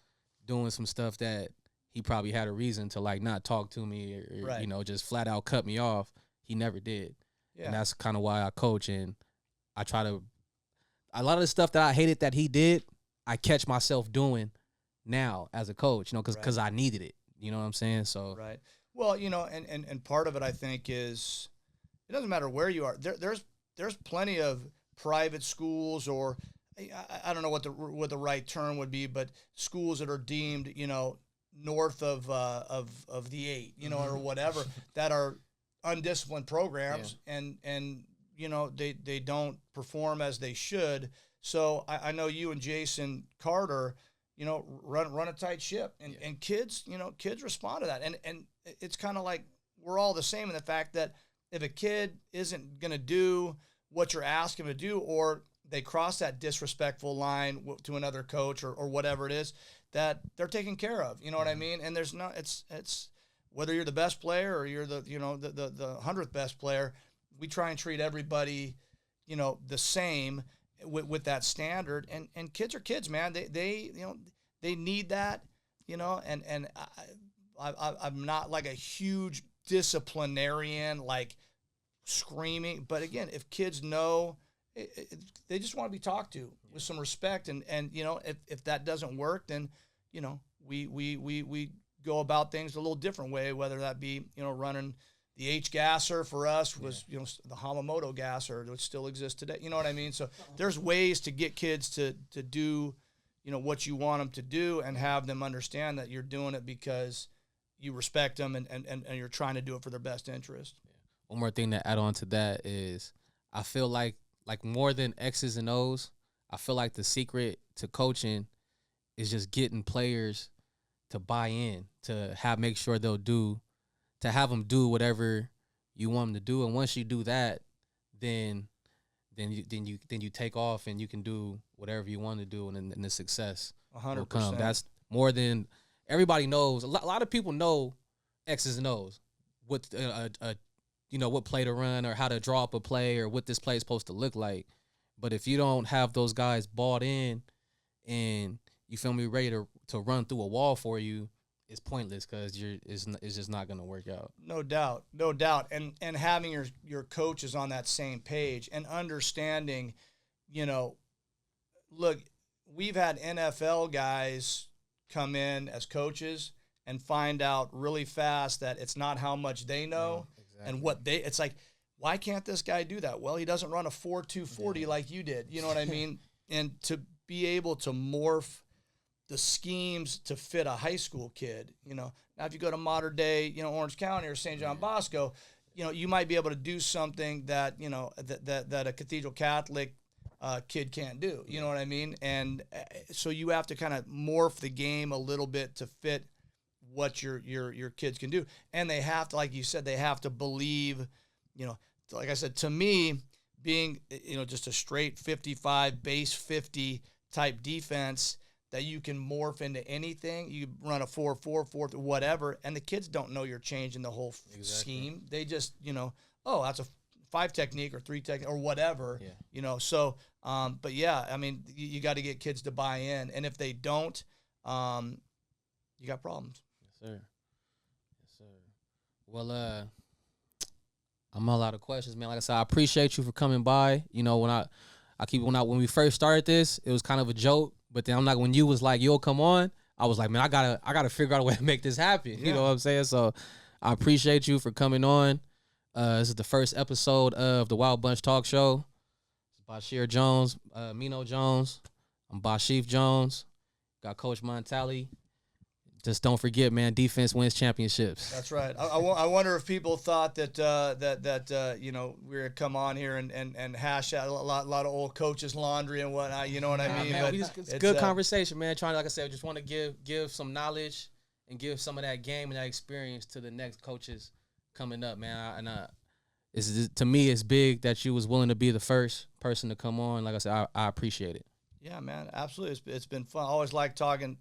doing some stuff that he probably had a reason to, like, not talk to me or just flat out cut me off, he never did. Yeah. And that's kind of why I coach, and I try to – a lot of the stuff that I hated that he did, I catch myself doing now as a coach, because I needed it. You know what I'm saying? So right. Well, and part of it, I think, is it doesn't matter where you are. There's plenty of – private schools, or I don't know what the right term would be, but schools that are deemed, north of the 8, or whatever, that are undisciplined programs, and they don't perform as they should. So I know you and Jason Carter, run a tight ship, and kids respond to that, and it's kind of like we're all the same in the fact that if a kid isn't gonna do what you're asking him to do, or they cross that disrespectful line to another coach or whatever it is, that they're taken care of. You know what I mean? And there's not, it's whether you're the best player or you're the 100th best player, we try and treat everybody, the same with that standard. And kids are kids, man. They need that, and I'm not like a huge disciplinarian, like screaming. But again, if kids know, they just want to be talked to with some respect. And if that doesn't work, then, we go about things a little different way, whether that be, running the H gasser for us was, the Hamamoto gasser, which still exists today. You know what I mean? So there's ways to get kids to do, what you want them to do, and have them understand that you're doing it because you respect them and you're trying to do it for their best interest. Yeah. One more thing to add on to that is I feel like more than X's and O's, I feel like the secret to coaching is just getting players to buy in, to make sure have them do whatever you want them to do. And once you do that, then you take off and you can do whatever you want to do, and the success 100%. will come. That's more than everybody knows. A lot of people know X's and O's, what what play to run or how to draw up a play or what this play is supposed to look like. But if you don't have those guys bought in and you feel me ready to run through a wall for you, it's pointless because it's just not going to work out. No doubt. And having your coaches on that same page and understanding, look, we've had NFL guys come in as coaches and find out really fast that it's not how much they know and what it's like, why can't this guy do that? Well, he doesn't run a 4.240 like you did. You know what I mean? And to be able to morph the schemes to fit a high school kid, now if you go to modern day, Orange County or St. John Bosco, you might be able to do something that, that a Cathedral Catholic kid can't do. You know what I mean? And so you have to kind of morph the game a little bit to fit what your kids can do. And they have to, like you said, they have to believe, like I said, to me, being, just a straight 55 base 50 type defense that you can morph into anything. You run a 4-4, whatever, and the kids don't know you're changing the whole scheme. They just, that's a 5 technique or 3 technique or whatever, So, but yeah, I mean, you got to get kids to buy in, and if they don't, you got problems. Yes, sir. Well, I'm all out of questions, man. Like I said, I appreciate you for coming by. When we first started this, it was kind of a joke. But then when you was like, you'll come on, I was like, man, I gotta figure out a way to make this happen. You know what I'm saying? So I appreciate you for coming on. This is the first episode of the Wild Bunch Talk Show. It's Bashir Jones, Mino Jones. I'm Bashief Jones. Got Coach Montali. Just don't forget, man, defense wins championships. That's right. I wonder if people thought that we were come on here and hash out a lot of old coaches' laundry and whatnot. You know what I mean? Man, it's good conversation, man. Like I said, just want to give some knowledge and give some of that game and that experience to the next coaches coming up, man. To me, it's big that you was willing to be the first person to come on. Like I said, I appreciate it. Yeah, man, absolutely. It's been fun. I always like talking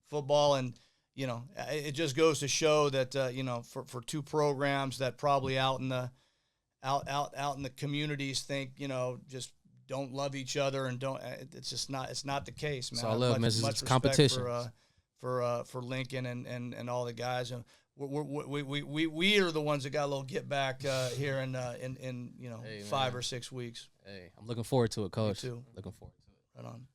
football, and it just goes to show that for two programs that probably out in the communities think just don't love each other and don't, it's not the case, man. It's all love, man. It's competition for Lincoln and all the guys, and we are the ones that got a little get back here in 5 or 6 weeks. Hey, I'm looking forward to it, Coach. Me too. Looking forward to it. Right on.